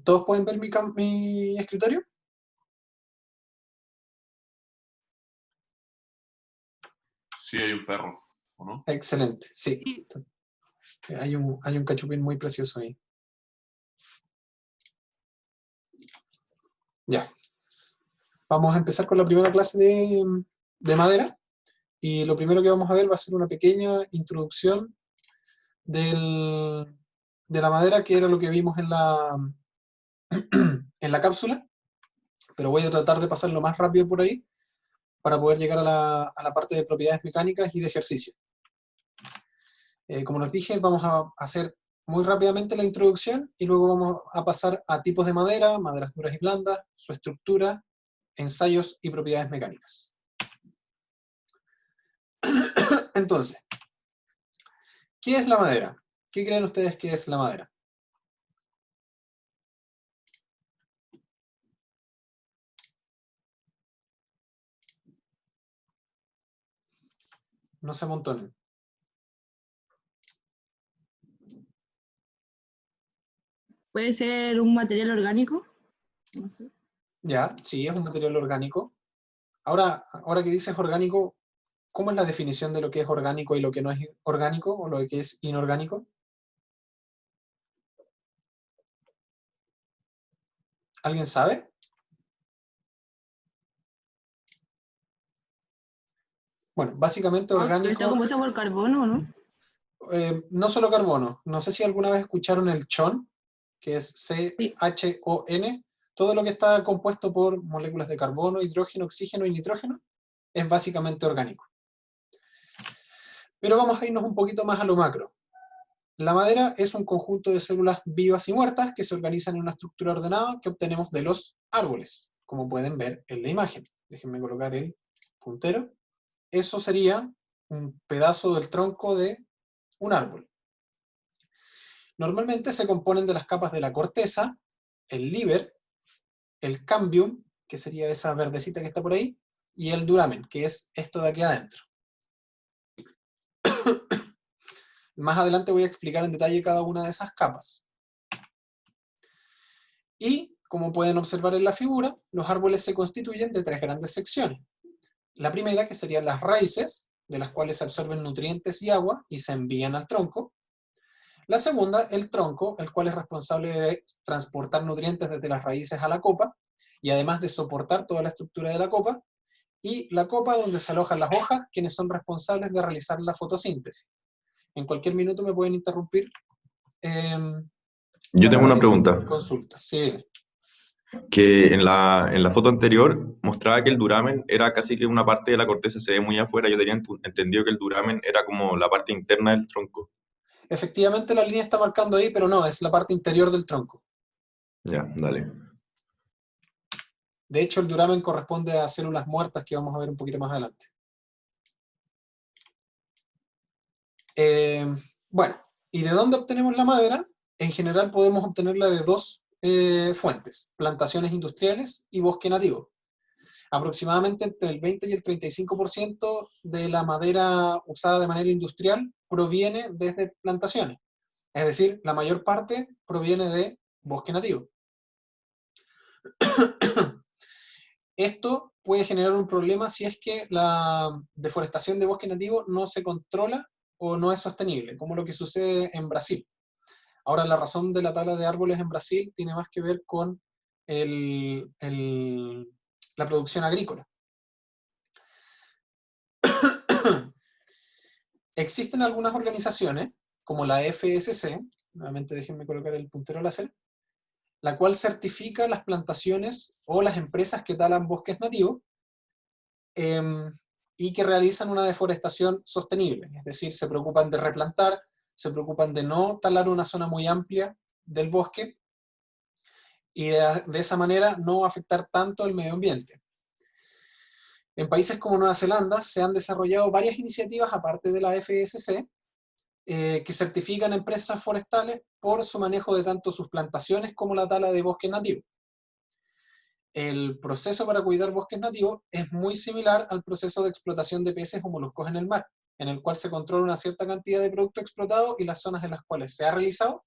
¿Todos pueden ver mi escritorio? Sí, hay un perro, ¿o no? Excelente, sí. Hay un cachupín muy precioso ahí. Ya. Vamos a empezar con la primera clase de madera. Y lo primero que vamos a ver va a ser una pequeña introducción de la madera, que era lo que vimos en la cápsula. Pero voy a tratar de pasar lo más rápido por ahí para poder llegar a la parte de propiedades mecánicas y de ejercicio. Como les dije, vamos a hacer muy rápidamente la introducción y luego vamos a pasar a tipos de madera, maderas duras y blandas, su estructura, ensayos y propiedades mecánicas. Entonces, ¿qué es la madera? ¿Qué creen ustedes que es la madera? No se amontonen. ¿Puede ser un material orgánico? No sé. Ya, sí, es un material orgánico. Ahora que dices orgánico, ¿cómo es la definición de lo que es orgánico y lo que no es orgánico, o lo que es inorgánico? ¿Alguien sabe? Bueno, básicamente Pero está orgánico, compuesto por carbono, ¿no? no solo carbono. No sé si alguna vez escucharon el CHON, que es Sí. CHON. Todo lo que está compuesto por moléculas de carbono, hidrógeno, oxígeno y nitrógeno es básicamente orgánico. Pero vamos a irnos un poquito más a lo macro. La madera es un conjunto de células vivas y muertas que se organizan en una estructura ordenada que obtenemos de los árboles, como pueden ver en la imagen. Déjenme colocar el puntero. Eso sería un pedazo del tronco de un árbol. Normalmente se componen de las capas de la corteza, el líber, el cambium, que sería esa verdecita que está por ahí, y el duramen, que es esto de aquí adentro. Más adelante voy a explicar en detalle cada una de esas capas. Y, como pueden observar en la figura, los árboles se constituyen de tres grandes secciones. La primera, que serían las raíces, de las cuales se absorben nutrientes y agua y se envían al tronco. La segunda, el tronco, el cual es responsable de transportar nutrientes desde las raíces a la copa, y además de soportar toda la estructura de la copa. Y la copa, donde se alojan las hojas, quienes son responsables de realizar la fotosíntesis. En cualquier minuto me pueden interrumpir. Yo tengo una pregunta. Consultas. Sí. Que en la foto anterior mostraba que el duramen era casi que una parte de la corteza, se ve muy afuera. Yo tenía entendido que el duramen era como la parte interna del tronco. Efectivamente la línea está marcando ahí, pero no, es la parte interior del tronco. Ya, dale. De hecho, el duramen corresponde a células muertas que vamos a ver un poquito más adelante. Bueno, ¿y de dónde obtenemos la madera? En general podemos obtenerla de dos fuentes: plantaciones industriales y bosque nativo. Aproximadamente entre el 20 y el 35% de la madera usada de manera industrial proviene desde plantaciones. Es decir, la mayor parte proviene de bosque nativo. Esto puede generar un problema si es que la deforestación de bosque nativo no se controla o no es sostenible, como lo que sucede en Brasil. Ahora, la razón de la tala de árboles en Brasil tiene más que ver con la producción agrícola. Existen algunas organizaciones, como la FSC, nuevamente déjenme colocar el puntero láser, la cual certifica las plantaciones o las empresas que talan bosques nativos y que realizan una deforestación sostenible, es decir, se preocupan de replantar, se preocupan de no talar una zona muy amplia del bosque y de esa manera no afectar tanto el medio ambiente. En países como Nueva Zelanda se han desarrollado varias iniciativas, aparte de la FSC, que certifican empresas forestales por su manejo de tanto sus plantaciones como la tala de bosques nativos. El proceso para cuidar bosques nativos es muy similar al proceso de explotación de peces o moluscos en el mar, en el cual se controla una cierta cantidad de producto explotado y las zonas en las cuales se ha realizado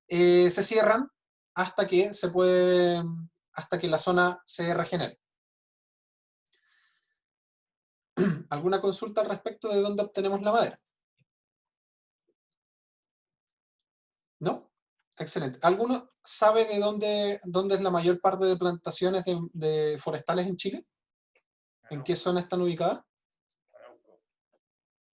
se cierran hasta que la zona se regenere. ¿Alguna consulta al respecto de dónde obtenemos la madera? ¿No? Excelente. ¿Alguno sabe de dónde es la mayor parte de plantaciones de forestales en Chile? ¿En qué zona están ubicadas?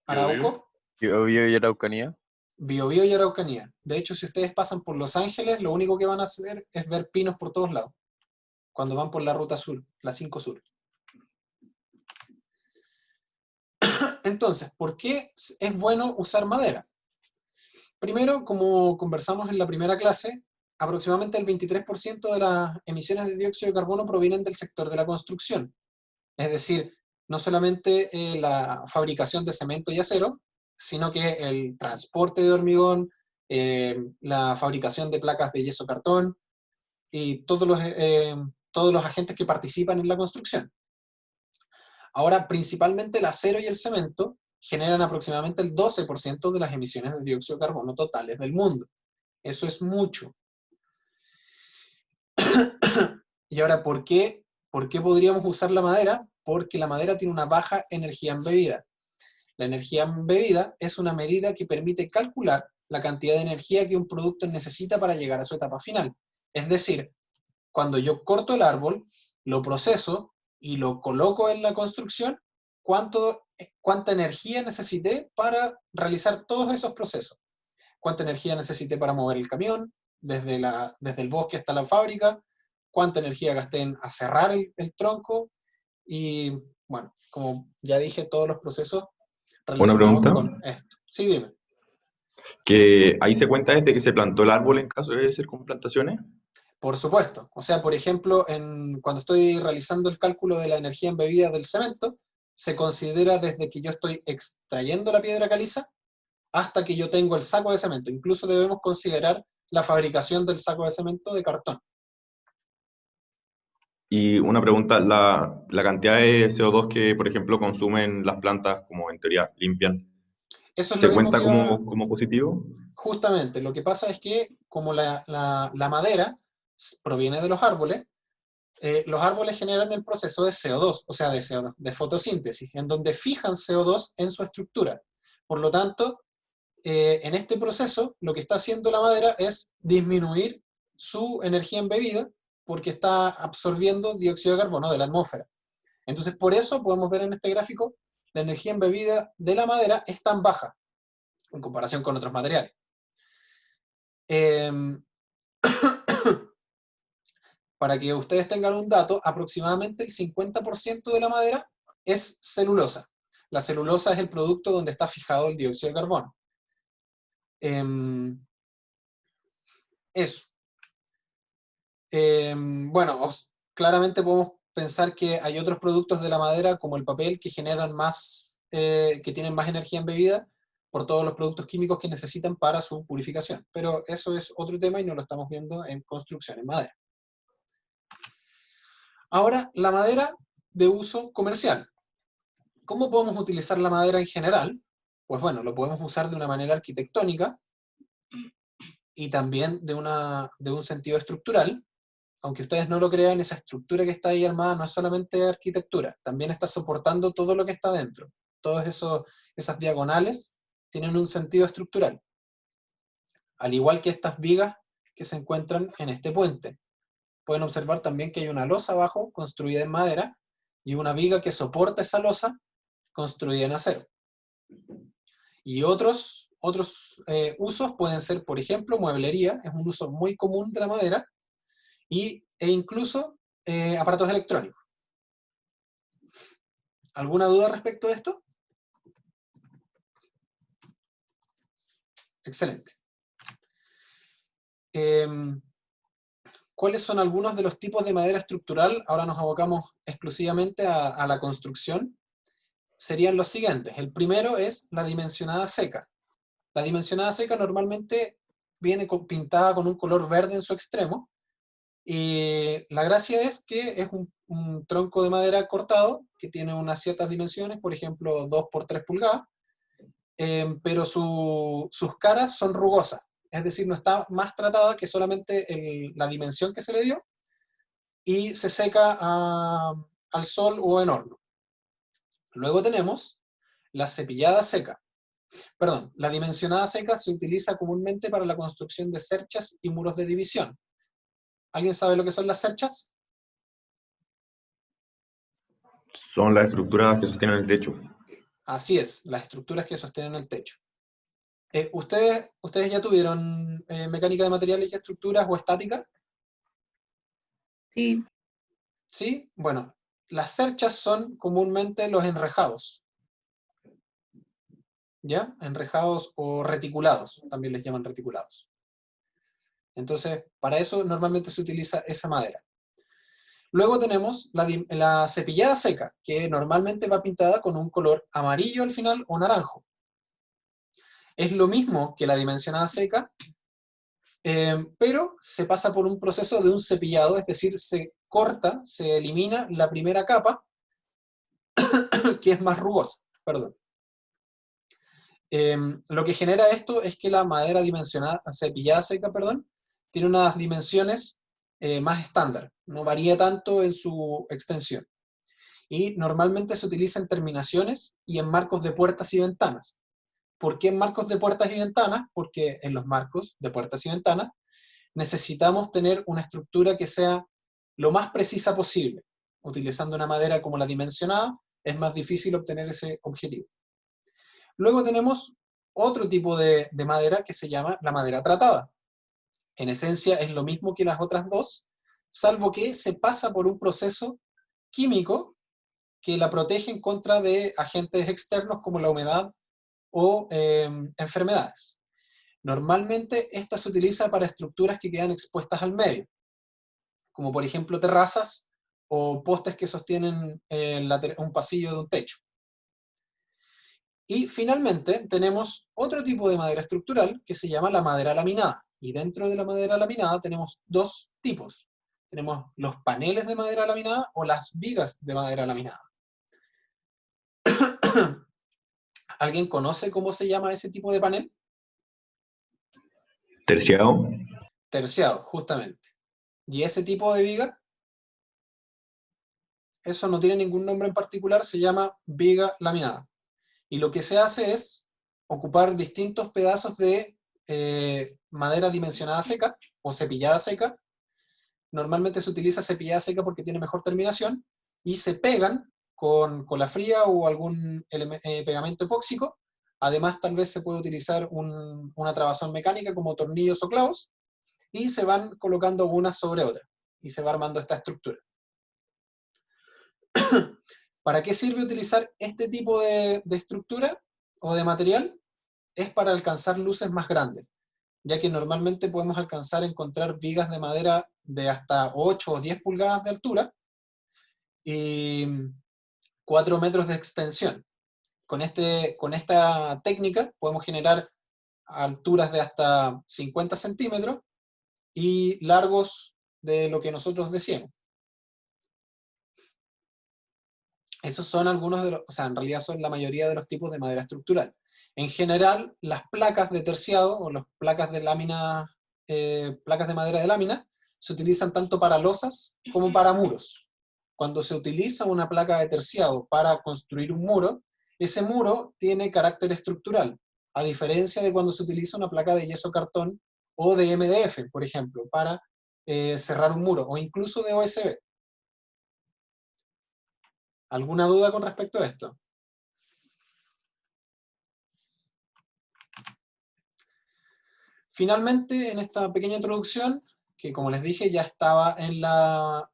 Arauco, Biobío y Araucanía. Biobío y Araucanía. De hecho, si ustedes pasan por Los Ángeles, lo único que van a hacer es ver pinos por todos lados, cuando van por la ruta sur, la 5 sur. Entonces, ¿por qué es bueno usar madera? Primero, como conversamos en la primera clase, aproximadamente el 23% de las emisiones de dióxido de carbono provienen del sector de la construcción. Es decir, no solamente la fabricación de cemento y acero, sino que el transporte de hormigón, la fabricación de placas de yeso cartón y todos los agentes que participan en la construcción. Ahora, principalmente el acero y el cemento generan aproximadamente el 12% de las emisiones de dióxido de carbono totales del mundo. Eso es mucho. Y ahora, ¿por qué podríamos usar la madera? Porque la madera tiene una baja energía embebida. La energía embebida es una medida que permite calcular la cantidad de energía que un producto necesita para llegar a su etapa final. Es decir, cuando yo corto el árbol, lo proceso y lo coloco en la construcción, cuánta energía necesité para realizar todos esos procesos. Cuánta energía necesité para mover el camión, desde el bosque hasta la fábrica, cuánta energía gasté en aserrar el tronco, y bueno, como ya dije, todos los procesos Una relacionados pregunta, con esto. Sí, dime. que ahí se cuenta desde que se plantó el árbol en caso de ser con plantaciones. Por supuesto. O sea, por ejemplo, cuando estoy realizando el cálculo de la energía embebida del cemento, se considera desde que yo estoy extrayendo la piedra caliza hasta que yo tengo el saco de cemento. Incluso debemos considerar la fabricación del saco de cemento de cartón. Y una pregunta, la cantidad de CO2 que, por ejemplo, consumen las plantas, como en teoría limpian, Eso es lo ¿se mismo cuenta que iba. como positivo? Justamente, lo que pasa es que como la madera proviene de los árboles generan el proceso de CO2, o sea, de CO2, de fotosíntesis, en donde fijan CO2 en su estructura. Por lo tanto, en este proceso, lo que está haciendo la madera es disminuir su energía embebida, porque está absorbiendo dióxido de carbono de la atmósfera. Entonces, por eso podemos ver en este gráfico, la energía embebida de la madera es tan baja, en comparación con otros materiales. Para que ustedes tengan un dato, aproximadamente el 50% de la madera es celulosa. La celulosa es el producto donde está fijado el dióxido de carbono. Eso. Bueno, claramente podemos pensar que hay otros productos de la madera, como el papel, que generan que tienen más energía embebida por todos los productos químicos que necesitan para su purificación. Pero eso es otro tema y no lo estamos viendo en construcción, en madera. Ahora, la madera de uso comercial. ¿Cómo podemos utilizar la madera en general? Pues bueno, lo podemos usar de una manera arquitectónica y también de un sentido estructural. Aunque ustedes no lo crean, esa estructura que está ahí armada no es solamente arquitectura, también está soportando todo lo que está dentro. Todas esas diagonales tienen un sentido estructural. Al igual que estas vigas que se encuentran en este puente. Pueden observar también que hay una losa abajo construida en madera y una viga que soporta esa losa construida en acero. Y otros usos pueden ser, por ejemplo, mueblería, es un uso muy común de la madera, e incluso aparatos electrónicos. ¿Alguna duda respecto a esto? Excelente. ¿Cuáles son algunos de los tipos de madera estructural? Ahora nos abocamos exclusivamente a la construcción. Serían los siguientes. El primero es la dimensionada seca. La dimensionada seca normalmente viene pintada con un color verde en su extremo, y la gracia es que es un tronco de madera cortado que tiene unas ciertas dimensiones, por ejemplo 2 por 3 pulgadas, pero sus caras son rugosas, es decir, no está más tratada que solamente la dimensión que se le dio, y se seca al sol o en horno. Luego tenemos la cepillada seca. Perdón, la dimensionada seca se utiliza comúnmente para la construcción de cerchas y muros de división. ¿Alguien sabe lo que son las cerchas? Son las estructuras que sostienen el techo. Así es, las estructuras que sostienen el techo. ¿Ustedes ya tuvieron mecánica de materiales y estructuras o estática? Sí, ¿Sí? Bueno, las cerchas son comúnmente los enrejados. ¿Ya? Enrejados o reticulados, también les llaman reticulados. Entonces, para eso normalmente se utiliza esa madera. Luego tenemos la cepillada seca, que normalmente va pintada con un color amarillo al final o naranjo. Es lo mismo que la dimensionada seca, pero se pasa por un proceso de un cepillado, es decir, se corta, se elimina la primera capa, que es más rugosa. Perdón. Lo que genera esto es que la madera cepillada seca, perdón, tiene unas dimensiones más estándar, no varía tanto en su extensión. Y normalmente se utiliza en terminaciones y en marcos de puertas y ventanas. ¿Por qué en marcos de puertas y ventanas? Porque en los marcos de puertas y ventanas necesitamos tener una estructura que sea lo más precisa posible. Utilizando una madera como la dimensionada, es más difícil obtener ese objetivo. Luego tenemos otro tipo de madera que se llama la madera tratada. En esencia es lo mismo que las otras dos, salvo que se pasa por un proceso químico que la protege en contra de agentes externos como la humedad o enfermedades. Normalmente esta se utiliza para estructuras que quedan expuestas al medio, como por ejemplo terrazas o postes que sostienen un pasillo de un techo. Y finalmente tenemos otro tipo de madera estructural que se llama la madera laminada. Y dentro de la madera laminada tenemos dos tipos. Tenemos los paneles de madera laminada o las vigas de madera laminada. ¿Alguien conoce cómo se llama ese tipo de panel? Terciado. Terciado, justamente. ¿Y ese tipo de viga? Eso no tiene ningún nombre en particular, se llama viga laminada. Y lo que se hace es ocupar distintos pedazos de madera dimensionada seca o cepillada seca. Normalmente se utiliza cepillada seca porque tiene mejor terminación, y se pegan con cola fría o algún pegamento epóxico. Además, tal vez se puede utilizar una trabazón mecánica como tornillos o clavos, y se van colocando una sobre otra, y se va armando esta estructura. ¿Para qué sirve utilizar este tipo de estructura o de material? Es para alcanzar luces más grandes, ya que normalmente podemos encontrar vigas de madera de hasta 8 o 10 pulgadas de altura y 4 metros de extensión. Con esta técnica podemos generar alturas de hasta 50 centímetros y largos de lo que nosotros deseemos. Esos son algunos de los, o sea, en realidad son la mayoría de los tipos de madera estructural. En general, las placas de terciado o las placas de lámina, placas de madera de lámina, se utilizan tanto para losas como para muros. Cuando se utiliza una placa de terciado para construir un muro, ese muro tiene carácter estructural, a diferencia de cuando se utiliza una placa de yeso cartón o de MDF, por ejemplo, para cerrar un muro, o incluso de OSB. ¿Alguna duda con respecto a esto? Finalmente, en esta pequeña introducción, que como les dije ya estaba en la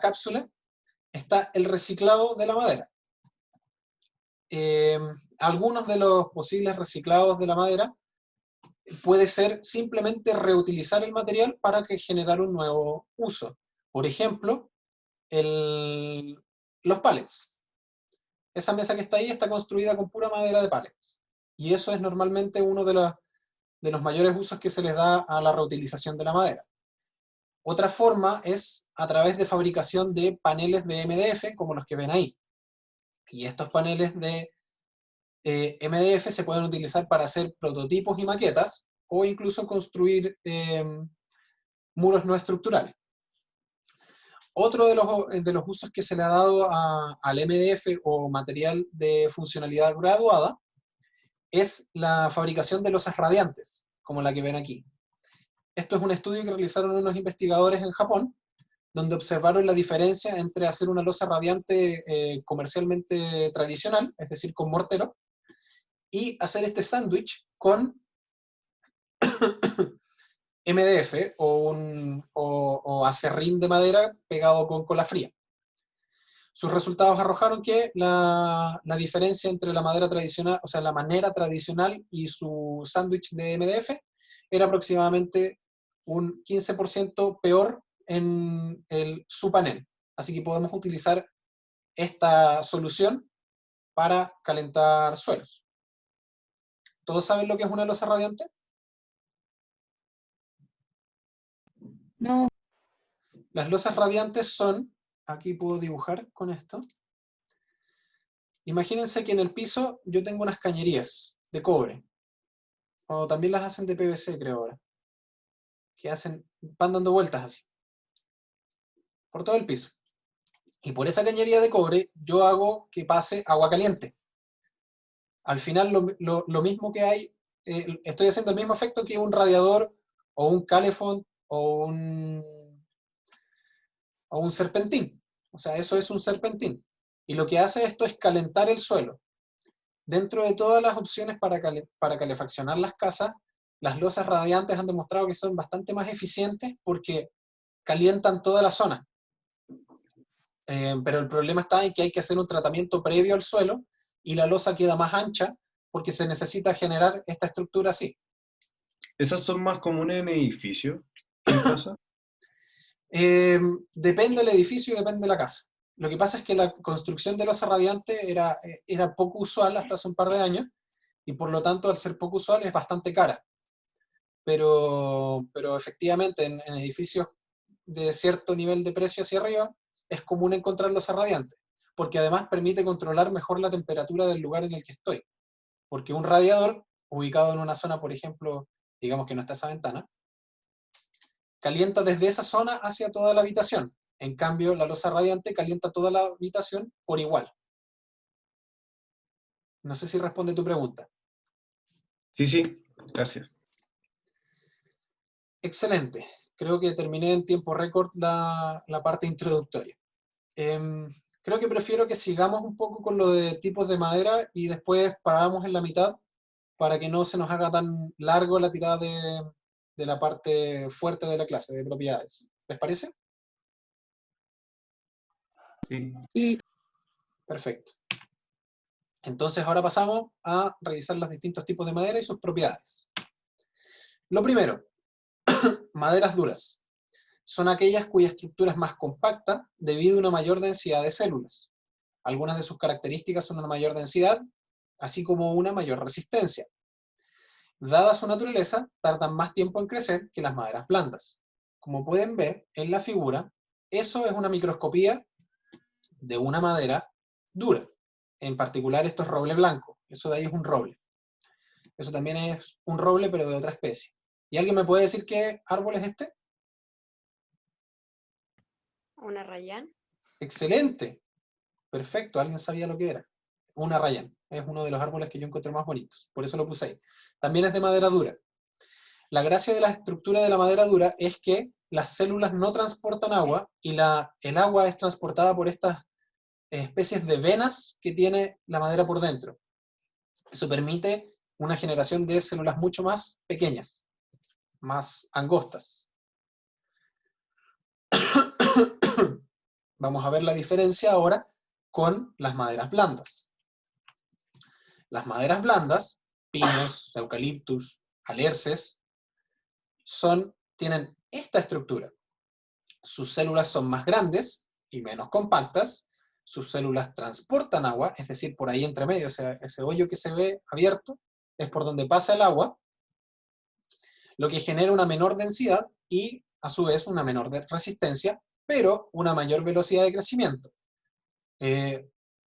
cápsula, está el reciclado de la madera. Algunos de los posibles reciclados de la madera puede ser simplemente reutilizar el material para generar un nuevo uso. Por ejemplo, los pallets. Esa mesa que está ahí está construida con pura madera de pallets. Y eso es normalmente uno de los mayores usos que se les da a la reutilización de la madera. Otra forma es a través de fabricación de paneles de MDF, como los que ven ahí. Y estos paneles de MDF se pueden utilizar para hacer prototipos y maquetas, o incluso construir muros no estructurales. Otro de los usos que se le ha dado al MDF o material de funcionalidad graduada es la fabricación de losas radiantes, como la que ven aquí. Esto es un estudio que realizaron unos investigadores en Japón, donde observaron la diferencia entre hacer una losa radiante comercialmente tradicional, es decir, con mortero, y hacer este sándwich con MDF o acerrín de madera pegado con cola fría. Sus resultados arrojaron que la diferencia entre la madera tradicional, o sea, la manera tradicional y su sándwich de MDF era aproximadamente un 15% peor en su panel. Así que podemos utilizar esta solución para calentar suelos. ¿Todos saben lo que es una losa radiante? No, Las losas radiantes son, aquí puedo dibujar con esto. Imagínense que en el piso yo tengo unas cañerías de cobre, o también las hacen de PVC, creo ahora, que van dando vueltas así, por todo el piso. Y por esa cañería de cobre yo hago que pase agua caliente. Al final lo mismo que hay, estoy haciendo el mismo efecto que un radiador, o un calefón, o un serpentín. O sea, eso es un serpentín. Y lo que hace esto es calentar el suelo. Dentro de todas las opciones para calefaccionar las casas, las losas radiantes han demostrado que son bastante más eficientes porque calientan toda la zona. Pero el problema está en que hay que hacer un tratamiento previo al suelo y la losa queda más ancha porque se necesita generar esta estructura así. ¿Esas son más comunes en edificios que en casa? Depende del edificio y depende de la casa. Lo que pasa es que la construcción de losa radiante era poco usual hasta hace un par de años, y por lo tanto, al ser poco usual, es bastante cara. Pero efectivamente, en edificios de cierto nivel de precio hacia arriba, es común encontrar losa radiante, porque además permite controlar mejor la temperatura del lugar en el que estoy. Porque un radiador, ubicado en una zona, por ejemplo, digamos que no está esa ventana, calienta desde esa zona hacia toda la habitación. En cambio, la losa radiante calienta toda la habitación por igual. No sé si responde tu pregunta. Sí, gracias. Excelente. Creo que terminé en tiempo récord la parte introductoria. Creo que prefiero que sigamos un poco con lo de tipos de madera y después paramos en la mitad para que no se nos haga tan largo la tirada de la parte fuerte de la clase, de propiedades. ¿Les parece? Sí. sí, Perfecto. Entonces ahora pasamos a revisar los distintos tipos de madera y sus propiedades. Lo primero, maderas duras. Son aquellas cuya estructura es más compacta debido a una mayor densidad de células. Algunas de sus características son una mayor densidad, así como una mayor resistencia. Dada su naturaleza, tardan más tiempo en crecer que las maderas blandas. Como pueden ver en la figura, eso es una microscopía de una madera dura. En particular, esto es roble blanco. Eso de ahí es un roble. Eso también es un roble, pero de otra especie. ¿Y alguien me puede decir qué árbol es este? Una Rayán. ¡Excelente! Perfecto, alguien sabía lo que era. Una Rayán. Es uno de los árboles que yo encuentro más bonitos. Por eso lo puse ahí. También es de madera dura. La gracia de la estructura de la madera dura es que las células no transportan agua y el agua es transportada por estas especies de venas que tiene la madera por dentro. Eso permite una generación de células mucho más pequeñas, más angostas. Vamos a ver la diferencia ahora con las maderas blandas. Las maderas blandas, pinos, eucaliptus, alerces, tienen esta estructura. Sus células son más grandes y menos compactas, sus células transportan agua, es decir, por ahí entre medio, o sea, ese hoyo que se ve abierto es por donde pasa el agua, lo que genera una menor densidad y, a su vez, una menor resistencia, pero una mayor velocidad de crecimiento.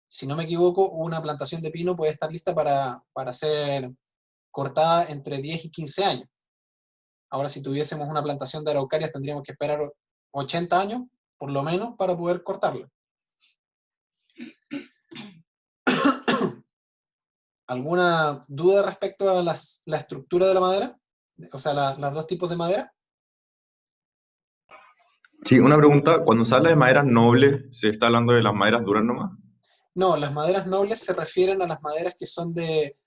Si no me equivoco, una plantación de pino puede estar lista para ser cortada entre 10 y 15 años. Ahora, si tuviésemos una plantación de araucarias, tendríamos que esperar 80 años, por lo menos, para poder cortarla. ¿Alguna duda respecto a la estructura de la madera? O sea, las dos tipos de madera. Sí, una pregunta, cuando se habla de maderas nobles, ¿se está hablando de las maderas duras nomás? No, las maderas nobles se refieren a las maderas que son de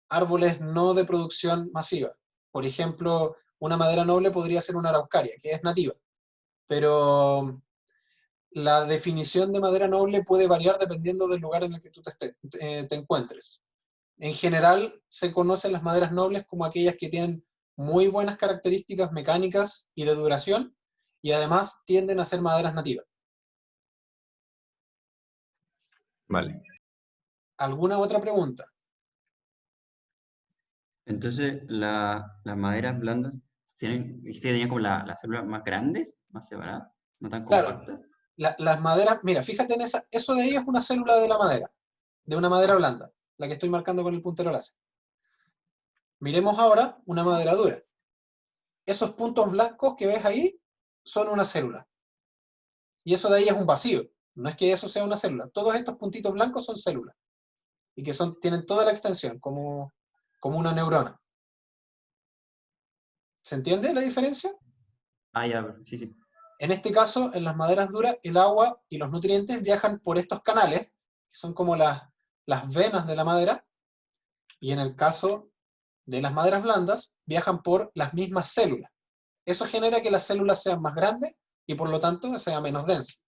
árboles no de producción masiva. Por ejemplo, una madera noble podría ser una araucaria, que es nativa, pero la definición de madera noble puede variar dependiendo del lugar en el que tú te encuentres. En general, se conocen las maderas nobles como aquellas que tienen muy buenas características mecánicas y de duración, y además tienden a ser maderas nativas. Vale. ¿Alguna otra pregunta? Entonces, las maderas blandas dijiste que tenían como las células más grandes, más separadas, no tan Claro, compactas. las maderas, mira, fíjate en esa, eso de ahí es una célula de la madera, de una madera blanda, la que estoy marcando con el puntero láser. Miremos ahora una madera dura. Esos puntos blancos que ves ahí son una célula. Y eso de ahí es un vacío. No es que eso sea una célula. Todos estos puntitos blancos son células. Y que tienen toda la extensión, como una neurona. ¿Se entiende la diferencia? Ah, ya, sí, sí. En este caso, en las maderas duras, el agua y los nutrientes viajan por estos canales, que son como las venas de la madera, y en el caso de las maderas blandas, viajan por las mismas células. Eso genera que las células sean más grandes y por lo tanto sea menos densa.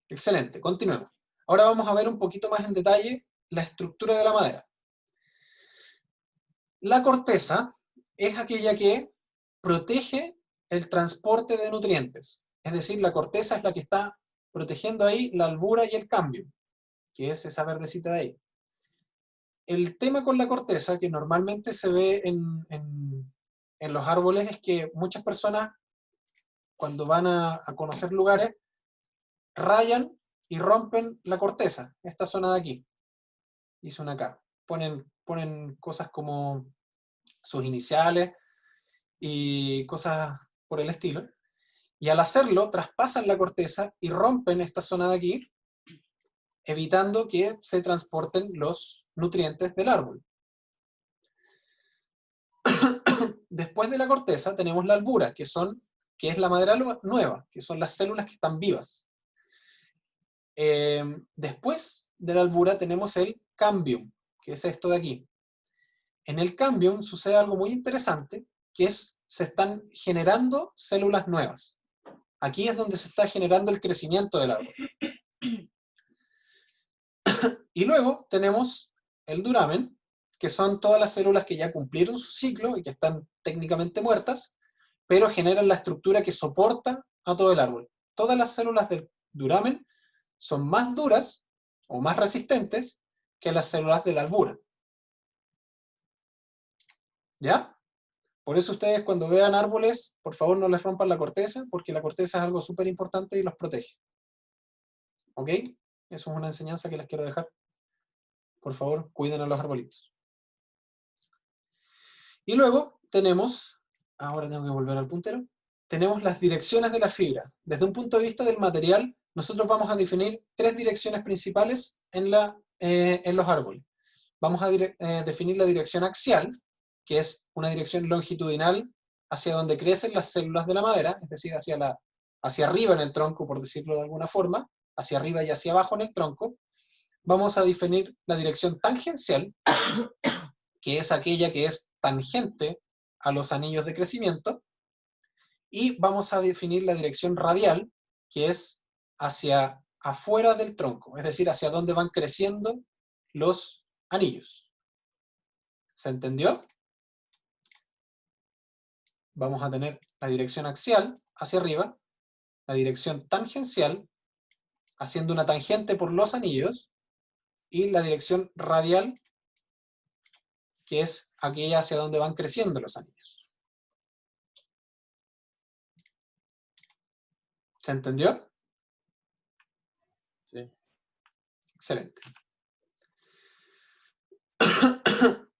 Excelente, continuemos. Ahora vamos a ver un poquito más en detalle la estructura de la madera. La corteza es aquella que protege el transporte de nutrientes. Es decir, la corteza es la que está protegiendo ahí la albura y el cambio, que es esa verdecita de ahí. El tema con la corteza, que normalmente se ve en los árboles, es que muchas personas, cuando van a conocer lugares, rayan y rompen la corteza, esta zona de aquí. Hice una acá. Ponen cosas como sus iniciales y cosas por el estilo. Y al hacerlo, traspasan la corteza y rompen esta zona de aquí, evitando que se transporten los nutrientes del árbol. Después de la corteza tenemos la albura, que es la madera nueva, que son las células que están vivas. Después de la albura tenemos el cambium, que es esto de aquí. En el cambium sucede algo muy interesante, que se están generando células nuevas. Aquí es donde se está generando el crecimiento del árbol. Y luego tenemos el duramen, que son todas las células que ya cumplieron su ciclo y que están técnicamente muertas, pero generan la estructura que soporta a todo el árbol. Todas las células del duramen son más duras o más resistentes que las células de la albura. ¿Ya? Por eso ustedes cuando vean árboles, por favor no les rompan la corteza, porque la corteza es algo súper importante y los protege. ¿Ok? Eso es una enseñanza que les quiero dejar. Por favor, cuiden a los arbolitos. Y luego tenemos, ahora tengo que volver al puntero, tenemos las direcciones de la fibra. Desde un punto de vista del material, nosotros vamos a definir 3 direcciones principales en los árboles. Vamos a definir la dirección axial, que es una dirección longitudinal hacia donde crecen las células de la madera, es decir, hacia arriba en el tronco, por decirlo de alguna forma, hacia arriba y hacia abajo en el tronco. Vamos a definir la dirección tangencial, que es aquella que es tangente a los anillos de crecimiento, y vamos a definir la dirección radial, que es hacia afuera del tronco, es decir, hacia donde van creciendo los anillos. ¿Se entendió? Vamos a tener la dirección axial hacia arriba, la dirección tangencial, haciendo una tangente por los anillos, y la dirección radial, que es aquella hacia donde van creciendo los anillos. ¿Se entendió? Sí. Excelente.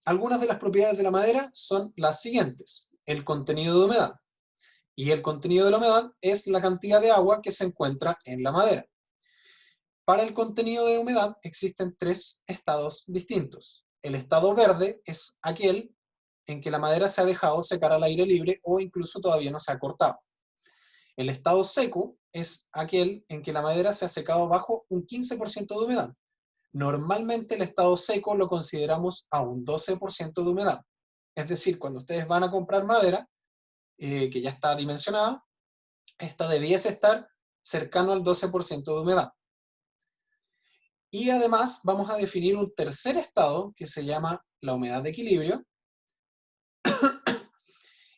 Algunas de las propiedades de la madera son las siguientes. El contenido de humedad. Y el contenido de la humedad es la cantidad de agua que se encuentra en la madera. Para el contenido de humedad existen 3 estados distintos. El estado verde es aquel en que la madera se ha dejado secar al aire libre o incluso todavía no se ha cortado. El estado seco es aquel en que la madera se ha secado bajo un 15% de humedad. Normalmente el estado seco lo consideramos a un 12% de humedad. Es decir, cuando ustedes van a comprar madera, que ya está dimensionada, esta debiese estar cercano al 12% de humedad. Y además vamos a definir un tercer estado que se llama la humedad de equilibrio,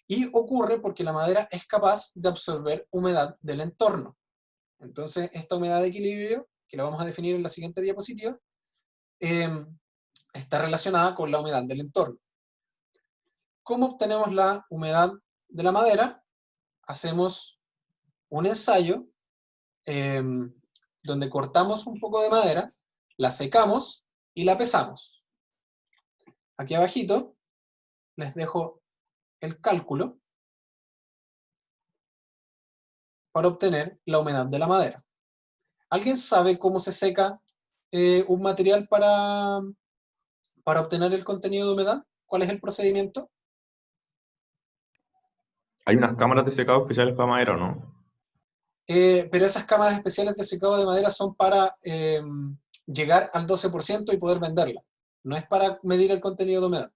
y ocurre porque la madera es capaz de absorber humedad del entorno. Entonces, esta humedad de equilibrio, que la vamos a definir en la siguiente diapositiva, está relacionada con la humedad del entorno. ¿Cómo obtenemos la humedad de la madera? Hacemos un ensayo donde cortamos un poco de madera, la secamos y la pesamos. Aquí abajito les dejo el cálculo para obtener la humedad de la madera. ¿Alguien sabe cómo se seca un material para obtener el contenido de humedad? ¿Cuál es el procedimiento? Hay unas cámaras de secado especiales para madera, ¿o no? Pero esas cámaras especiales de secado de madera son para llegar al 12% y poder venderla. No es para medir el contenido de humedad.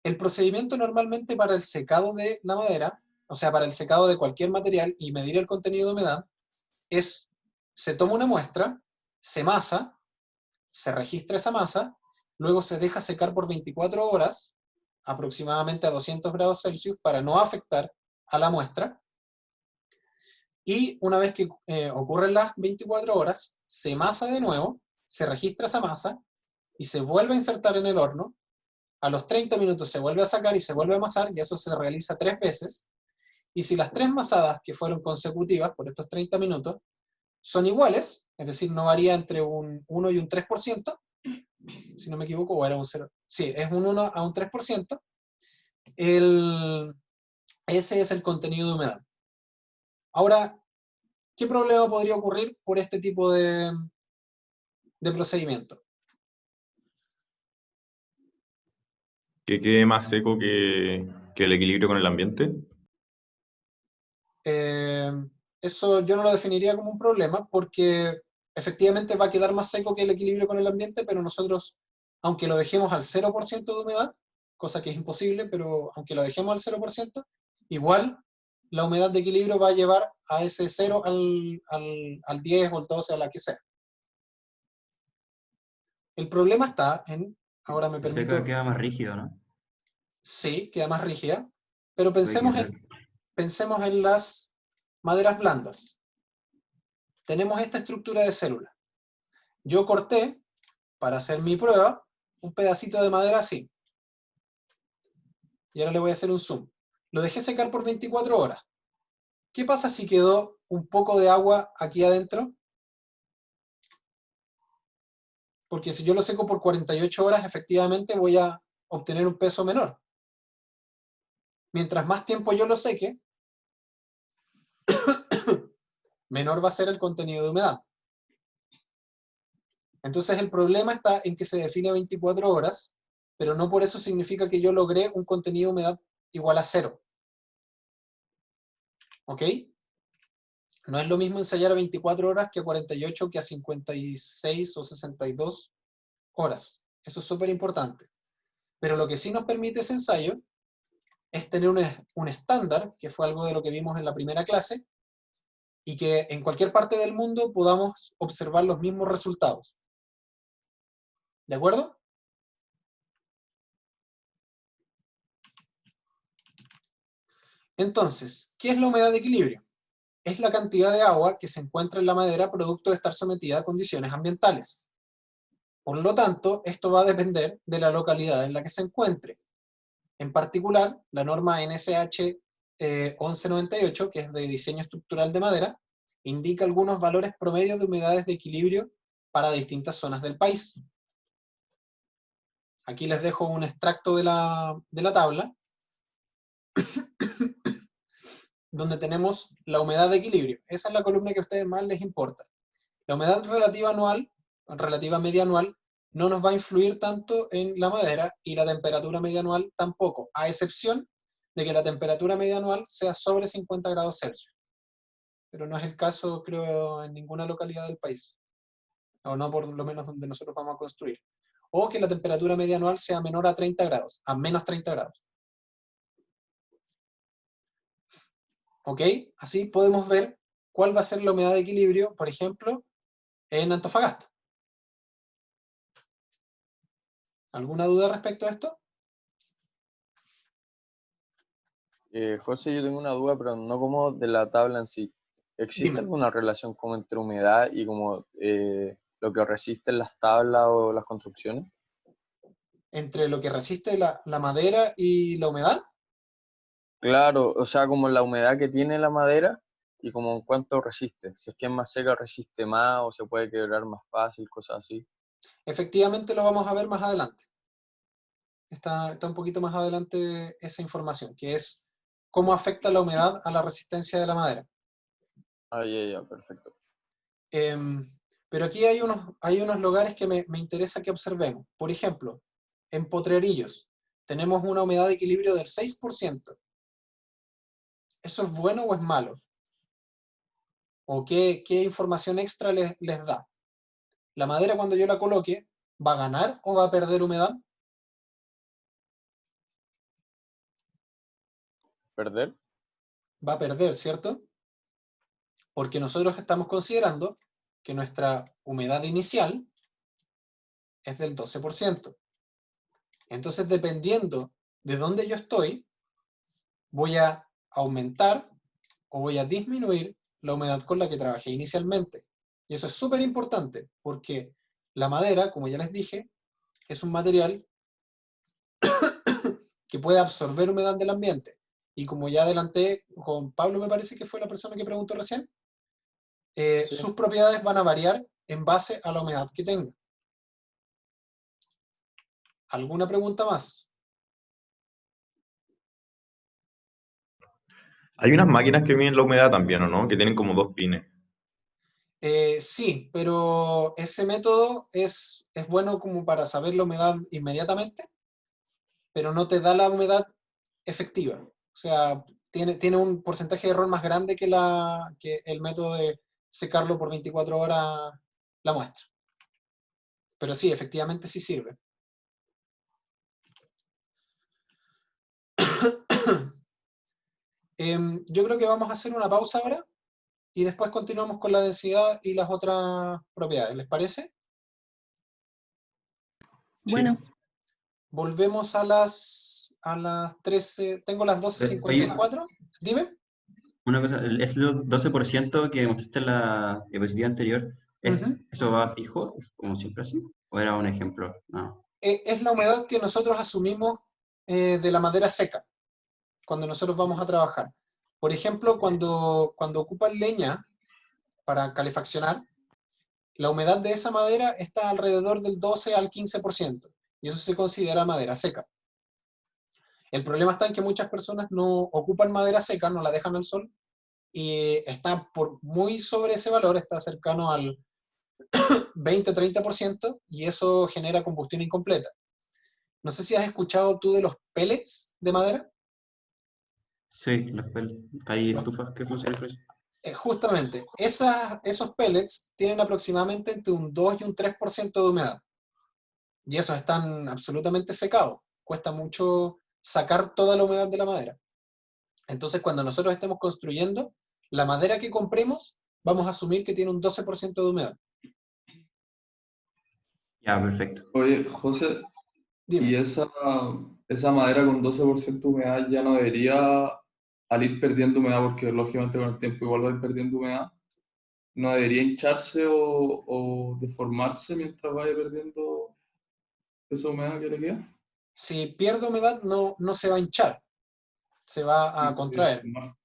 El procedimiento normalmente para el secado de la madera, o sea, para el secado de cualquier material y medir el contenido de humedad, es, se toma una muestra, se masa, se registra esa masa, luego se deja secar por 24 horas, aproximadamente a 200 grados Celsius, para no afectar a la muestra, y una vez que ocurren las 24 horas, se masa de nuevo, se registra esa masa, y se vuelve a insertar en el horno. A los 30 minutos se vuelve a sacar y se vuelve a amasar, y eso se realiza 3 veces, y si las 3 masadas que fueron consecutivas por estos 30 minutos son iguales, es decir, no varía entre un 1 y un 3%, si no me equivoco, o era un 0, sí, es un 1 a un 3%, ese es el contenido de humedad. Ahora, ¿qué problema podría ocurrir por este tipo de procedimiento? Que quede más seco que el equilibrio con el ambiente. Eso yo no lo definiría como un problema, porque efectivamente va a quedar más seco que el equilibrio con el ambiente, pero nosotros, aunque lo dejemos al 0% de humedad, cosa que es imposible, pero aunque lo dejemos al 0%, igual la humedad de equilibrio va a llevar a ese 0 al 10 o al 12, a la que sea. El problema está en, ahora me Se permito... queda más rígido, ¿no? Sí, queda más rígida, pero Puede pensemos en las maderas blandas. Tenemos esta estructura de célula. Yo corté, para hacer mi prueba, un pedacito de madera así. Y ahora le voy a hacer un zoom. Lo dejé secar por 24 horas. ¿Qué pasa si quedó un poco de agua aquí adentro? Porque si yo lo seco por 48 horas, efectivamente voy a obtener un peso menor. Mientras más tiempo yo lo seque, menor va a ser el contenido de humedad. Entonces el problema está en que se define 24 horas, pero no por eso significa que yo logré un contenido de humedad igual a 0. ¿Ok? No es lo mismo ensayar a 24 horas que a 48, que a 56 o 62 horas. Eso es súper importante. Pero lo que sí nos permite ese ensayo es tener un estándar, que fue algo de lo que vimos en la primera clase, y que en cualquier parte del mundo podamos observar los mismos resultados. ¿De acuerdo? Entonces, ¿qué es la humedad de equilibrio? Es la cantidad de agua que se encuentra en la madera producto de estar sometida a condiciones ambientales. Por lo tanto, esto va a depender de la localidad en la que se encuentre. En particular, la norma NSH 1198, que es de diseño estructural de madera, indica algunos valores promedios de humedades de equilibrio para distintas zonas del país. Aquí les dejo un extracto de la tabla, donde tenemos la humedad de equilibrio. Esa es la columna que a ustedes más les importa. La humedad relativa anual, relativa media anual, no nos va a influir tanto en la madera, y la temperatura media anual tampoco, a excepción de que la temperatura media anual sea sobre 50 grados Celsius. Pero no es el caso, creo, en ninguna localidad del país, o no por lo menos donde nosotros vamos a construir. O que la temperatura media anual sea menor a 30 grados, a menos 30 grados. ¿Ok? Así podemos ver cuál va a ser la humedad de equilibrio, por ejemplo, en Antofagasta. ¿Alguna duda respecto a esto? José, yo tengo una duda, pero no como de la tabla en sí. ¿Existe Dime. alguna relación como entre humedad y como lo que resisten las tablas o las construcciones? Entre lo que resiste la madera y la humedad. Claro, o sea, como la humedad que tiene la madera y como en cuánto resiste. Si es que es más seca, resiste más o se puede quebrar más fácil, cosas así. Efectivamente lo vamos a ver más adelante. Está un poquito más adelante esa información, que es cómo afecta la humedad a la resistencia de la madera. Ah, ya, perfecto. Pero aquí hay unos lugares que me interesa que observemos. Por ejemplo, en Potrerillos tenemos una humedad de equilibrio del 6%. ¿Eso es bueno o es malo? ¿O qué información extra les da? ¿La madera, cuando yo la coloque, va a ganar o va a perder humedad? ¿Perder? Va a perder, ¿cierto? Porque nosotros estamos considerando que nuestra humedad inicial es del 12%. Entonces, dependiendo de dónde yo estoy, voy a aumentar o voy a disminuir la humedad con la que trabajé inicialmente. Y eso es súper importante, porque la madera, como ya les dije, es un material que puede absorber humedad del ambiente. Y como ya adelanté, Juan Pablo me parece que fue la persona que preguntó recién, Sí. sus propiedades van a variar en base a la humedad que tenga. ¿Alguna pregunta más? Hay unas máquinas que miden la humedad también, ¿o no? Que tienen como dos pines. Sí, pero ese método es bueno como para saber la humedad inmediatamente, pero no te da la humedad efectiva. O sea, tiene un porcentaje de error más grande que el método de secarlo por 24 horas la muestra. Pero sí, efectivamente sí sirve. Yo creo que vamos a hacer una pausa ahora y después continuamos con la densidad y las otras propiedades. ¿Les parece? Bueno, Volvemos a las 13. Tengo las Oye, 12:54. Dime. una cosa, ese 12% que mostraste en la diapositiva anterior, Ujú. ¿eso va fijo, como siempre así? ¿O era un ejemplo? No. Es la humedad que nosotros asumimos de la madera seca cuando nosotros vamos a trabajar. Por ejemplo, cuando ocupan leña para calefaccionar, la humedad de esa madera está alrededor del 12 al 15%, y eso se considera madera seca. El problema está en que muchas personas no ocupan madera seca, no la dejan al sol, y está por muy sobre ese valor, está cercano al 20-30%, y eso genera combustión incompleta. No sé si has escuchado tú de los pellets de madera. Sí, hay Los- estufas que funcionan por eso. Justamente, esos pellets tienen aproximadamente entre un 2 y un 3% de humedad. Y esos están absolutamente secados. Cuesta mucho sacar toda la humedad de la madera. Entonces, cuando nosotros estemos construyendo, la madera que compremos, vamos a asumir que tiene un 12% de humedad. Ya, perfecto. Oye, José, ¿y Dime. esa madera con 12% de humedad ya no debería, al ir perdiendo humedad, porque lógicamente con el tiempo igual va a ir perdiendo humedad, no debería hincharse o deformarse mientras vaya perdiendo esa humedad que le queda? Si pierde humedad, no se va a hinchar, se va Sí, a debería contraer. deformarse.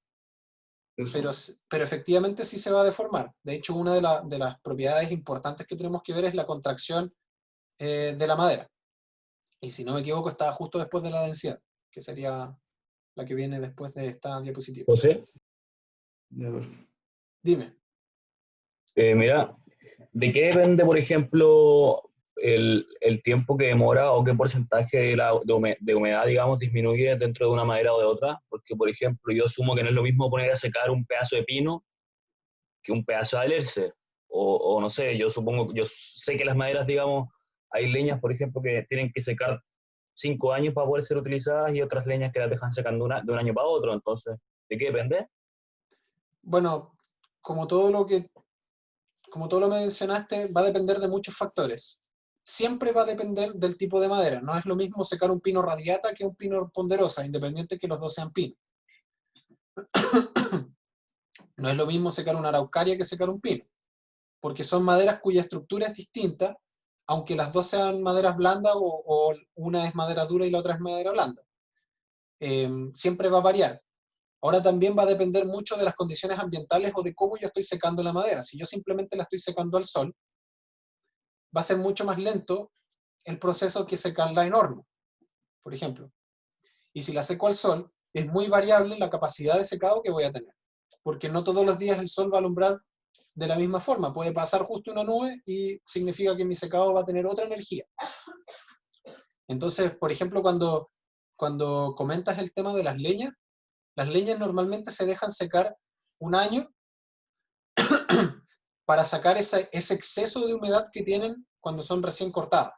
Pero, Eso. pero efectivamente sí se va a deformar. De hecho, una de las propiedades importantes que tenemos que ver es la contracción de la madera. Y si no me equivoco, estaba justo después de la densidad, que sería la que viene después de esta diapositiva. José, Ya, perfecto. Dime. mira, ¿de qué depende, por ejemplo, el tiempo que demora o qué porcentaje de humedad, digamos, disminuye dentro de una madera o de otra? Porque, por ejemplo, yo asumo que no es lo mismo poner a secar un pedazo de pino que un pedazo de alerce. O no sé, yo sé que las maderas, digamos, hay leñas, por ejemplo, que tienen que secar 5 años para poder ser utilizadas y otras leñas que las dejan secando de un año para otro. Entonces, ¿de qué depende? Bueno, como todo lo que, como todo lo mencionaste, va a depender de muchos factores. Siempre va a depender del tipo de madera. No es lo mismo secar un pino radiata que un pino ponderosa, independiente que los dos sean pinos. No es lo mismo secar una araucaria que secar un pino, porque son maderas cuya estructura es distinta, aunque las dos sean maderas blandas o una es madera dura y la otra es madera blanda. Siempre va a variar. Ahora también va a depender mucho de las condiciones ambientales o de cómo yo estoy secando la madera. Si yo simplemente la estoy secando al sol, va a ser mucho más lento el proceso que secarla en horno, por ejemplo. Y si la seco al sol, es muy variable la capacidad de secado que voy a tener, porque no todos los días el sol va a alumbrar de la misma forma. Puede pasar justo una nube y significa que mi secado va a tener otra energía. Entonces, por ejemplo, cuando comentas el tema de las leñas normalmente se dejan secar un año para sacar ese exceso de humedad que tienen cuando son recién cortadas.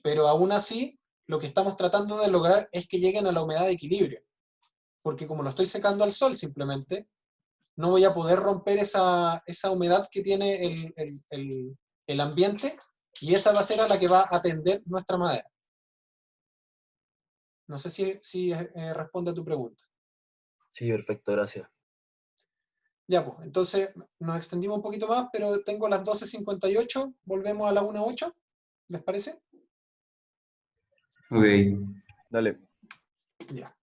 Pero aún así, lo que estamos tratando de lograr es que lleguen a la humedad de equilibrio, porque como lo estoy secando al sol simplemente, no voy a poder romper esa humedad que tiene el ambiente, y esa va a ser a la que va a atender nuestra madera. No sé si responde a tu pregunta. Sí, perfecto, gracias. Ya, pues, entonces nos extendimos un poquito más, pero tengo las 12:58, volvemos a la 1:08, ¿les parece? Ok. Dale. Ya.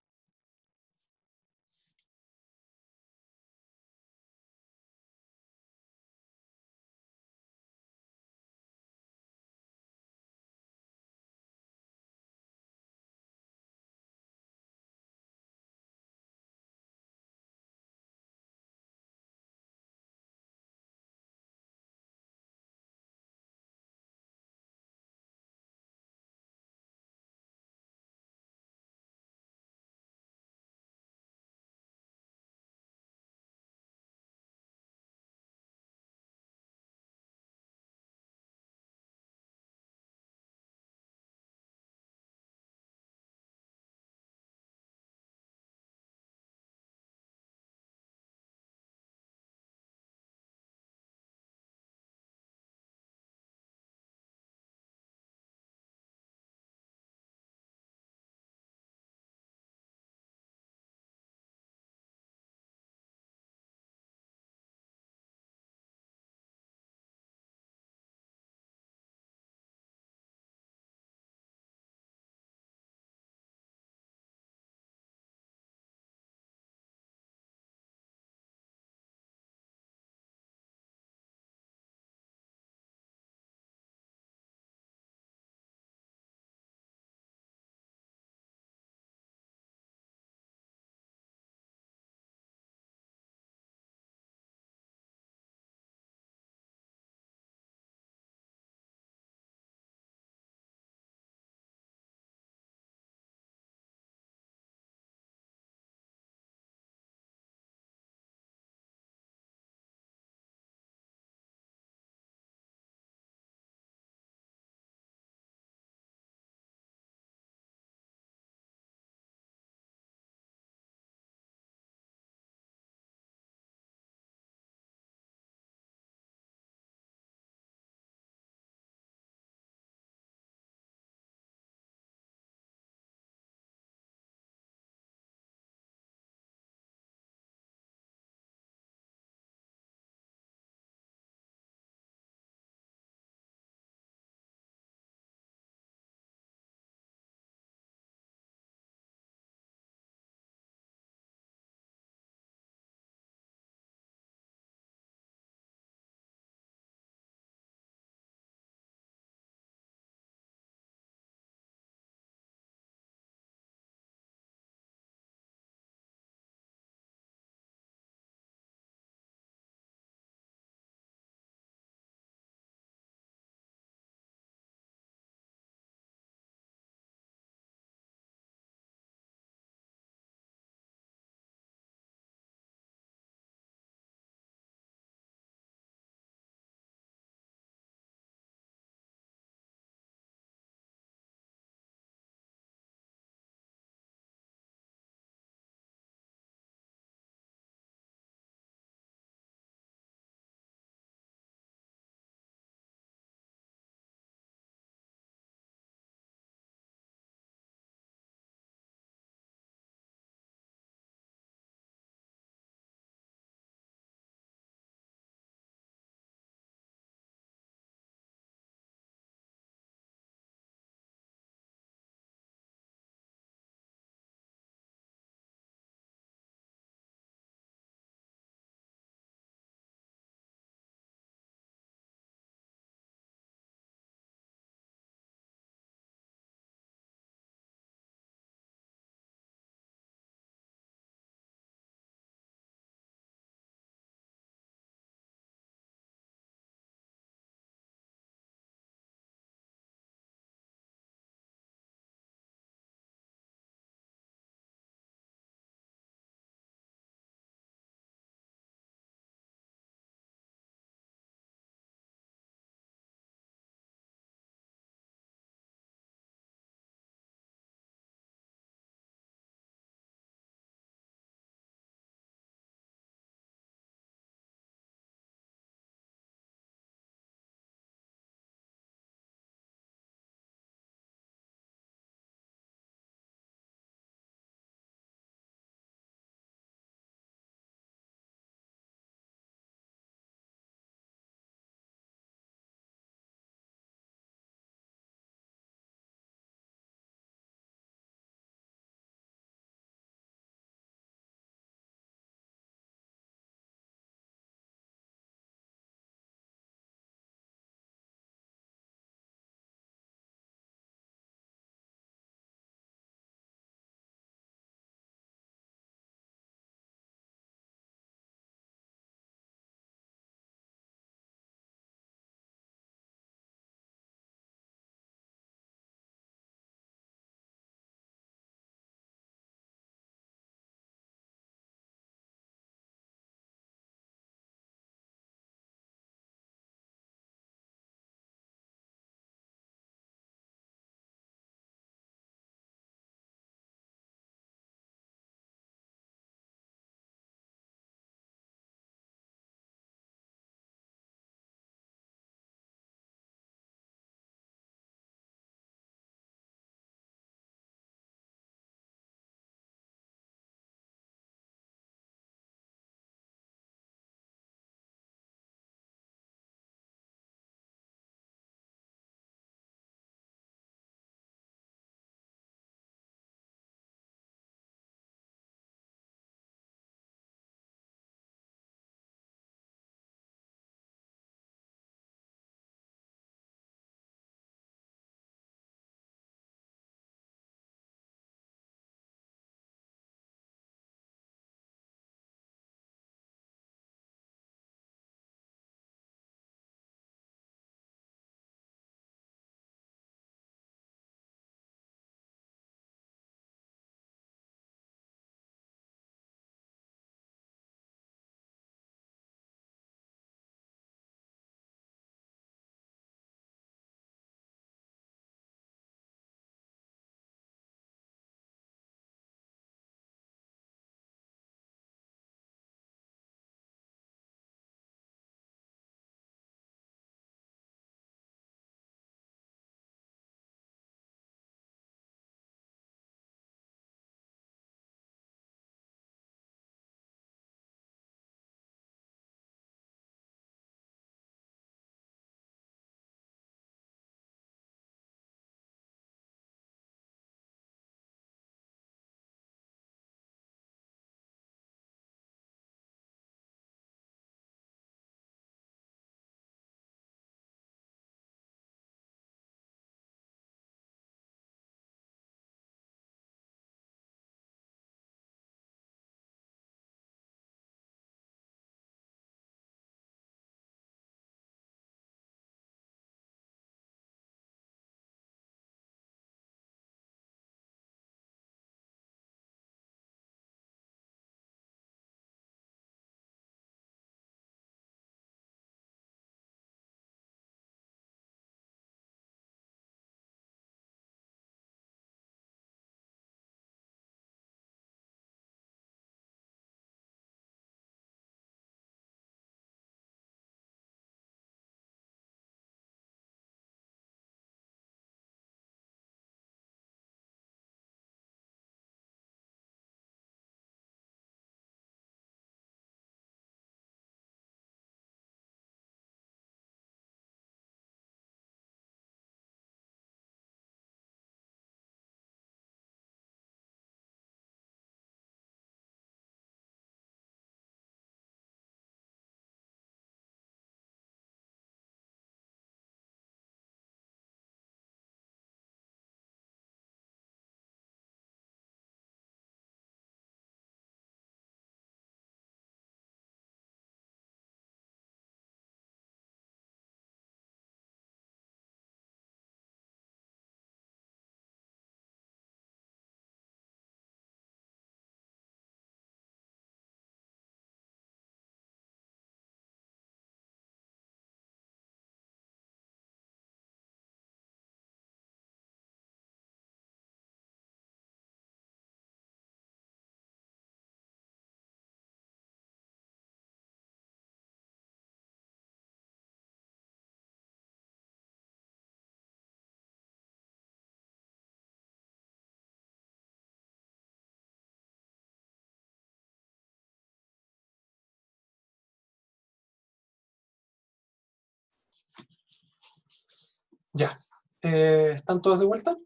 Ya. ¿Están todos de vuelta?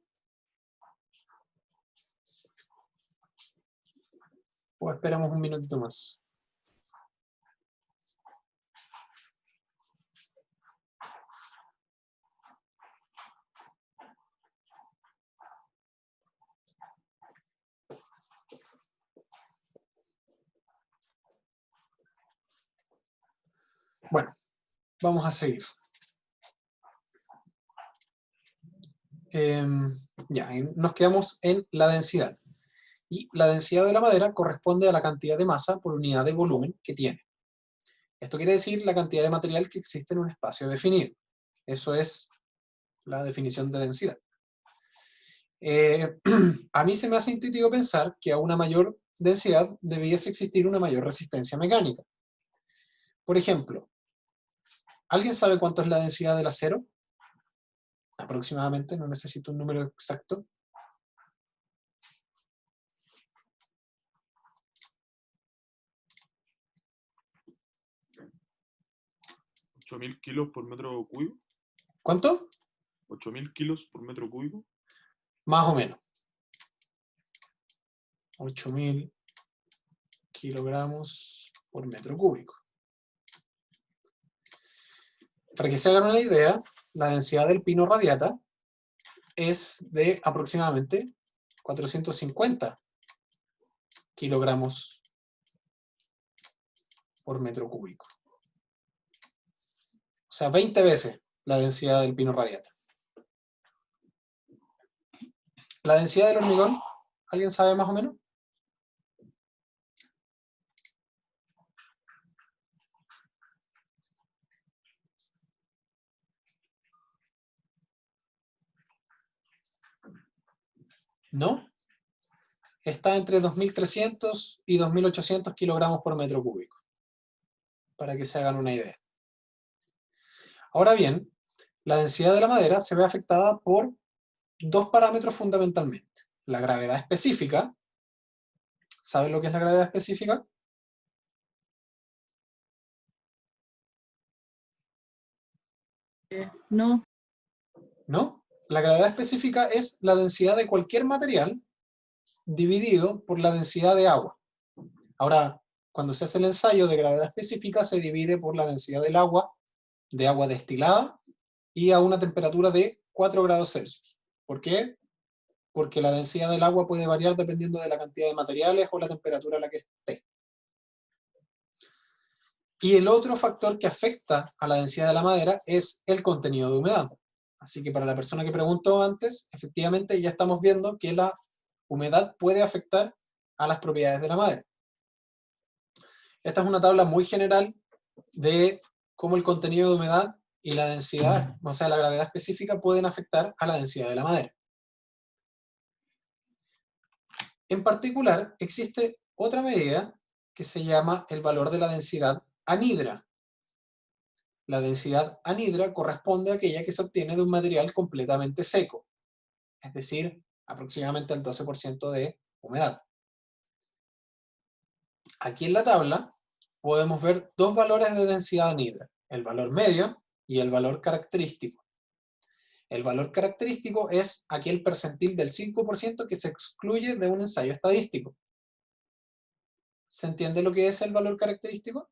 O esperamos un minutito más. Bueno, vamos a seguir. Ya, nos quedamos en la densidad. Y la densidad de la madera corresponde a la cantidad de masa por unidad de volumen que tiene. Esto quiere decir la cantidad de material que existe en un espacio definido. Eso es la definición de densidad. A mí se me hace intuitivo pensar que a una mayor densidad debiese existir una mayor resistencia mecánica. Por ejemplo, ¿alguien sabe cuánto es la densidad del acero? Aproximadamente, no necesito un número exacto. 8.000 kilos por metro cúbico. ¿Cuánto? 8.000 kilos por metro cúbico. Más o menos. 8.000 kilogramos por metro cúbico. Para que se hagan una idea, la densidad del pino radiata es de aproximadamente 450 kilogramos por metro cúbico. O sea, 20 veces la densidad del pino radiata. ¿La densidad del hormigón? ¿Alguien sabe más o menos? ¿No? Está entre 2.300 y 2.800 kilogramos por metro cúbico, para que se hagan una idea. Ahora bien, la densidad de la madera se ve afectada por dos parámetros fundamentalmente. La gravedad específica. ¿Saben lo que es la gravedad específica? No. ¿No? La gravedad específica es la densidad de cualquier material dividido por la densidad de agua. Ahora, cuando se hace el ensayo de gravedad específica, se divide por la densidad del agua, de agua destilada, y a una temperatura de 4 grados Celsius. ¿Por qué? Porque la densidad del agua puede variar dependiendo de la cantidad de materiales o la temperatura a la que esté. Y el otro factor que afecta a la densidad de la madera es el contenido de humedad. Así que para la persona que preguntó antes, efectivamente ya estamos viendo que la humedad puede afectar a las propiedades de la madera. Esta es una tabla muy general de cómo el contenido de humedad y la densidad, o sea, la gravedad específica, pueden afectar a la densidad de la madera. En particular, existe otra medida que se llama el valor de la densidad anhidra. La densidad anhidra corresponde a aquella que se obtiene de un material completamente seco, es decir, aproximadamente el 12% de humedad. Aquí en la tabla podemos ver dos valores de densidad anhidra, el valor medio y el valor característico. El valor característico es aquel percentil del 5% que se excluye de un ensayo estadístico. ¿Se entiende lo que es el valor característico?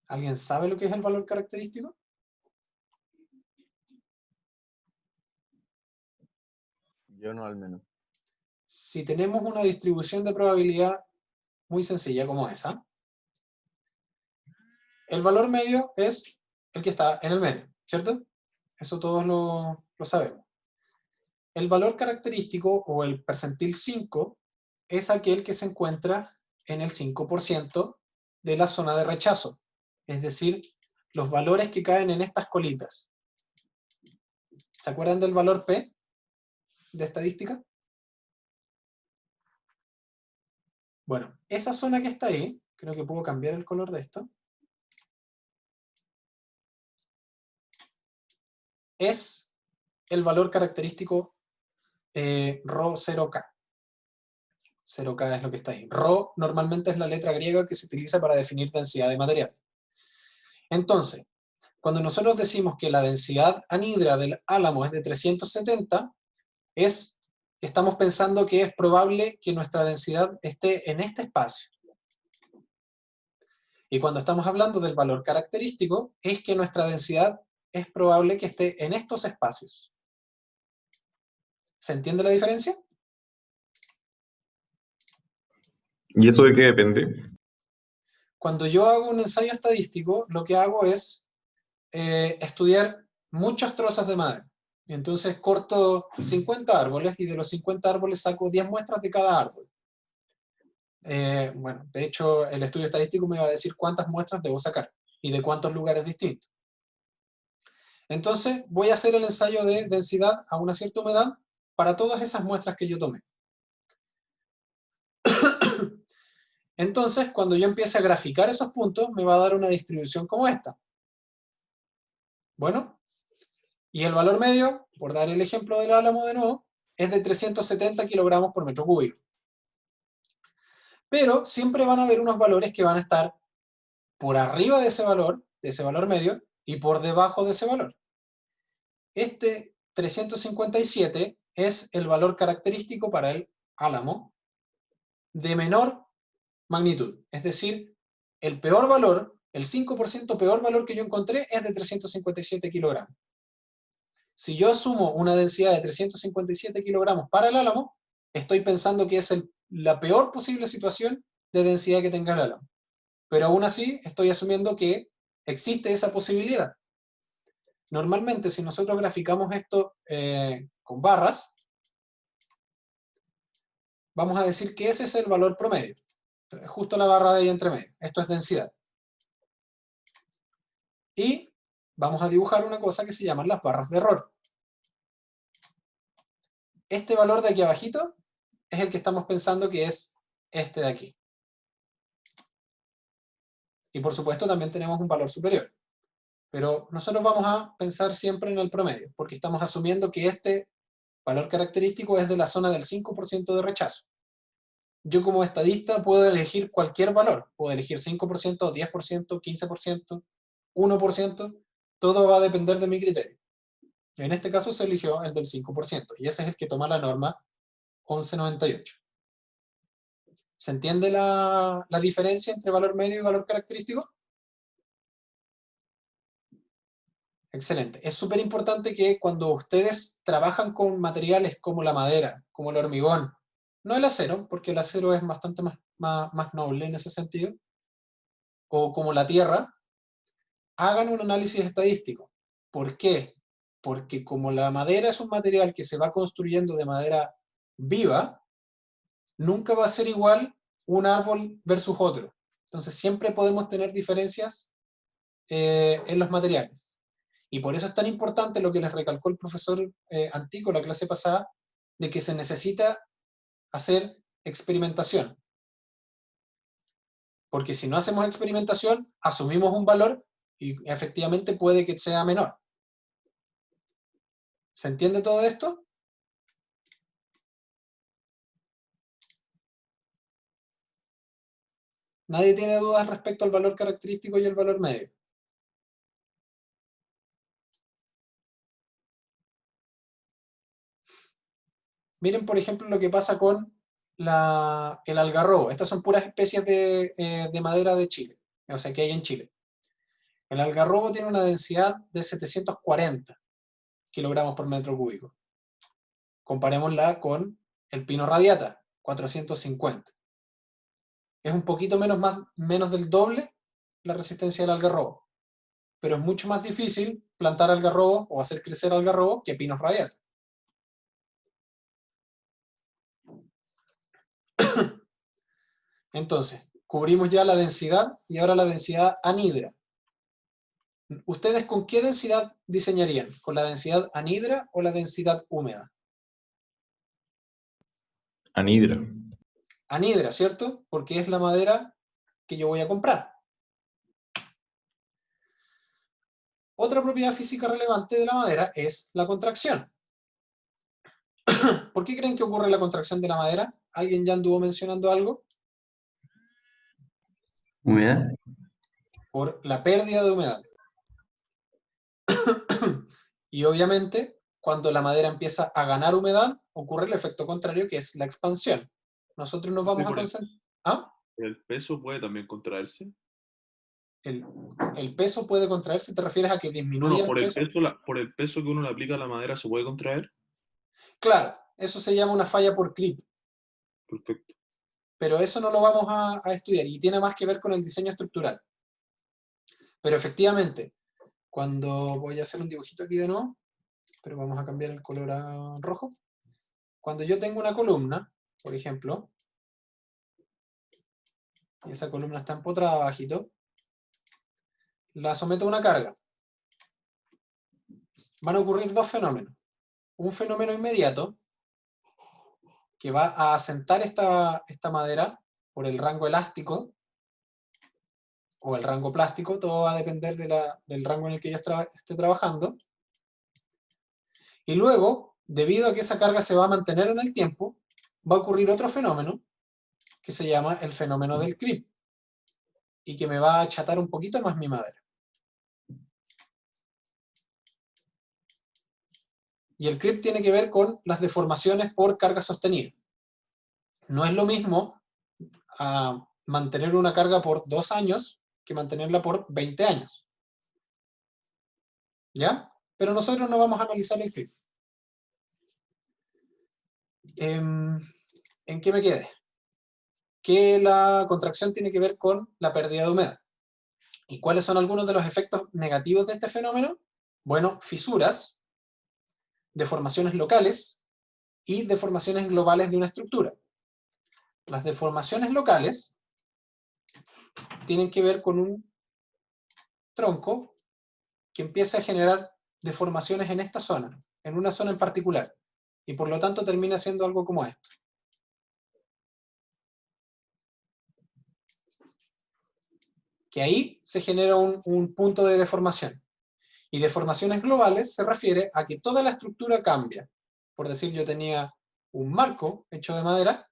¿Alguien sabe lo que es el valor característico? Yo no, al menos. Si tenemos una distribución de probabilidad muy sencilla como esa, el valor medio es el que está en el medio, ¿cierto? Eso todos lo sabemos. El valor característico o el percentil 5 es aquel que se encuentra en el 5% de la zona de rechazo, es decir, los valores que caen en estas colitas. ¿Se acuerdan del valor P de estadística? Bueno, esa zona que está ahí, creo que puedo cambiar el color de esto, es el valor característico ρ0K. 0K es lo que está ahí. Rho normalmente es la letra griega que se utiliza para definir densidad de material. Entonces, cuando nosotros decimos que la densidad anhidra del álamo es de 370, estamos pensando que es probable que nuestra densidad esté en este espacio. Y cuando estamos hablando del valor característico, es que nuestra densidad es probable que esté en estos espacios. ¿Se entiende la diferencia? ¿Y eso de qué depende? Cuando yo hago un ensayo estadístico, lo que hago es estudiar muchos trozos de madera. Entonces corto 50 árboles y de los 50 árboles saco 10 muestras de cada árbol. Bueno, de hecho, el estudio estadístico me va a decir cuántas muestras debo sacar y de cuántos lugares distintos. Entonces, voy a hacer el ensayo de densidad a una cierta humedad para todas esas muestras que yo tomé. Entonces, cuando yo empiece a graficar esos puntos, me va a dar una distribución como esta. Bueno, y el valor medio, por dar el ejemplo del álamo de nuevo, es de 370 kilogramos por metro cúbico. Pero siempre van a haber unos valores que van a estar por arriba de ese valor medio, y por debajo de ese valor. Este 357 es el valor característico para el álamo de menor magnitud. Es decir, el peor valor, el 5% peor valor que yo encontré es de 357 kilogramos. Si yo asumo una densidad de 357 kilogramos para el álamo, estoy pensando que es la peor posible situación de densidad que tenga el álamo. Pero aún así, estoy asumiendo que existe esa posibilidad. Normalmente, si nosotros graficamos esto con barras, vamos a decir que ese es el valor promedio. Justo la barra de ahí entre medio. Esto es densidad. Y vamos a dibujar una cosa que se llaman las barras de error. Este valor de aquí abajito es el que estamos pensando que es este de aquí. Y por supuesto también tenemos un valor superior. Pero nosotros vamos a pensar siempre en el promedio, porque estamos asumiendo que este valor característico es de la zona del 5% de rechazo. Yo como estadista puedo elegir cualquier valor. Puedo elegir 5%, 10%, 15%, 1%. Todo va a depender de mi criterio. En este caso se eligió el del 5%, y ese es el que toma la norma 1198. ¿Se entiende la diferencia entre valor medio y valor característico? Excelente. Es súper importante que cuando ustedes trabajan con materiales como la madera, como el hormigón, no el acero, porque el acero es bastante más noble en ese sentido, o como la tierra, hagan un análisis estadístico. ¿Por qué? Porque como la madera es un material que se va construyendo de manera viva, nunca va a ser igual un árbol versus otro. Entonces siempre podemos tener diferencias en los materiales. Y por eso es tan importante lo que les recalcó el profesor Antico en la clase pasada, de que se necesita hacer experimentación. Porque si no hacemos experimentación, asumimos un valor y efectivamente puede que sea menor. ¿Se entiende todo esto? ¿Nadie tiene dudas respecto al valor característico y el valor medio? Miren, por ejemplo, lo que pasa con el algarrobo. Estas son puras especies de madera de Chile, o sea, que hay en Chile. El algarrobo tiene una densidad de 740 kilogramos por metro cúbico. Comparémosla con el pino radiata, 450. Es un poquito menos del doble la resistencia del algarrobo, pero es mucho más difícil plantar algarrobo o hacer crecer algarrobo que pinos radiata. Entonces, cubrimos ya la densidad y ahora la densidad anhidra. ¿Ustedes con qué densidad diseñarían? ¿Con la densidad anhidra o la densidad húmeda? Anhidra. Anhidra, ¿cierto? Porque es la madera que yo voy a comprar. Otra propiedad física relevante de la madera es la contracción. ¿Por qué creen que ocurre la contracción de la madera? ¿Alguien ya anduvo mencionando algo? Humedad. Por la pérdida de humedad. Y obviamente, cuando la madera empieza a ganar humedad, ocurre el efecto contrario, que es la expansión. Nosotros nos vamos a concentrar... ¿Ah? ¿El peso puede también contraerse? El peso puede contraerse, ¿te refieres a que No, disminuye por el el peso? peso, por el peso que uno le aplica a la madera, ¿se puede contraer? Claro, eso se llama una falla por clip, Perfecto. pero eso no lo vamos a estudiar y tiene más que ver con el diseño estructural. Pero efectivamente, cuando voy a hacer un dibujito aquí de nuevo, pero vamos a cambiar el color a rojo. Cuando yo tengo una columna, por ejemplo, y esa columna está empotrada abajito, la someto a una carga. Van a ocurrir dos fenómenos. Un fenómeno inmediato, que va a asentar esta madera por el rango elástico, o el rango plástico, todo va a depender del rango en el que yo esté trabajando. Y luego, debido a que esa carga se va a mantener en el tiempo, va a ocurrir otro fenómeno, que se llama el fenómeno del creep, y que me va a achatar un poquito más mi madera. Y el creep tiene que ver con las deformaciones por carga sostenida. No es lo mismo mantener una carga por 2 años que mantenerla por 20 años. ¿Ya? Pero nosotros no vamos a analizar el creep. ¿En qué me quedé? Que la contracción tiene que ver con la pérdida de humedad. ¿Y cuáles son algunos de los efectos negativos de este fenómeno? Bueno, fisuras, deformaciones locales y deformaciones globales de una estructura. Las deformaciones locales tienen que ver con un tronco que empieza a generar deformaciones en esta zona, en una zona en particular, y por lo tanto termina siendo algo como esto. Que ahí se genera un punto de deformación. Y deformaciones globales se refiere a que toda la estructura cambia. Por decir, yo tenía un marco hecho de madera,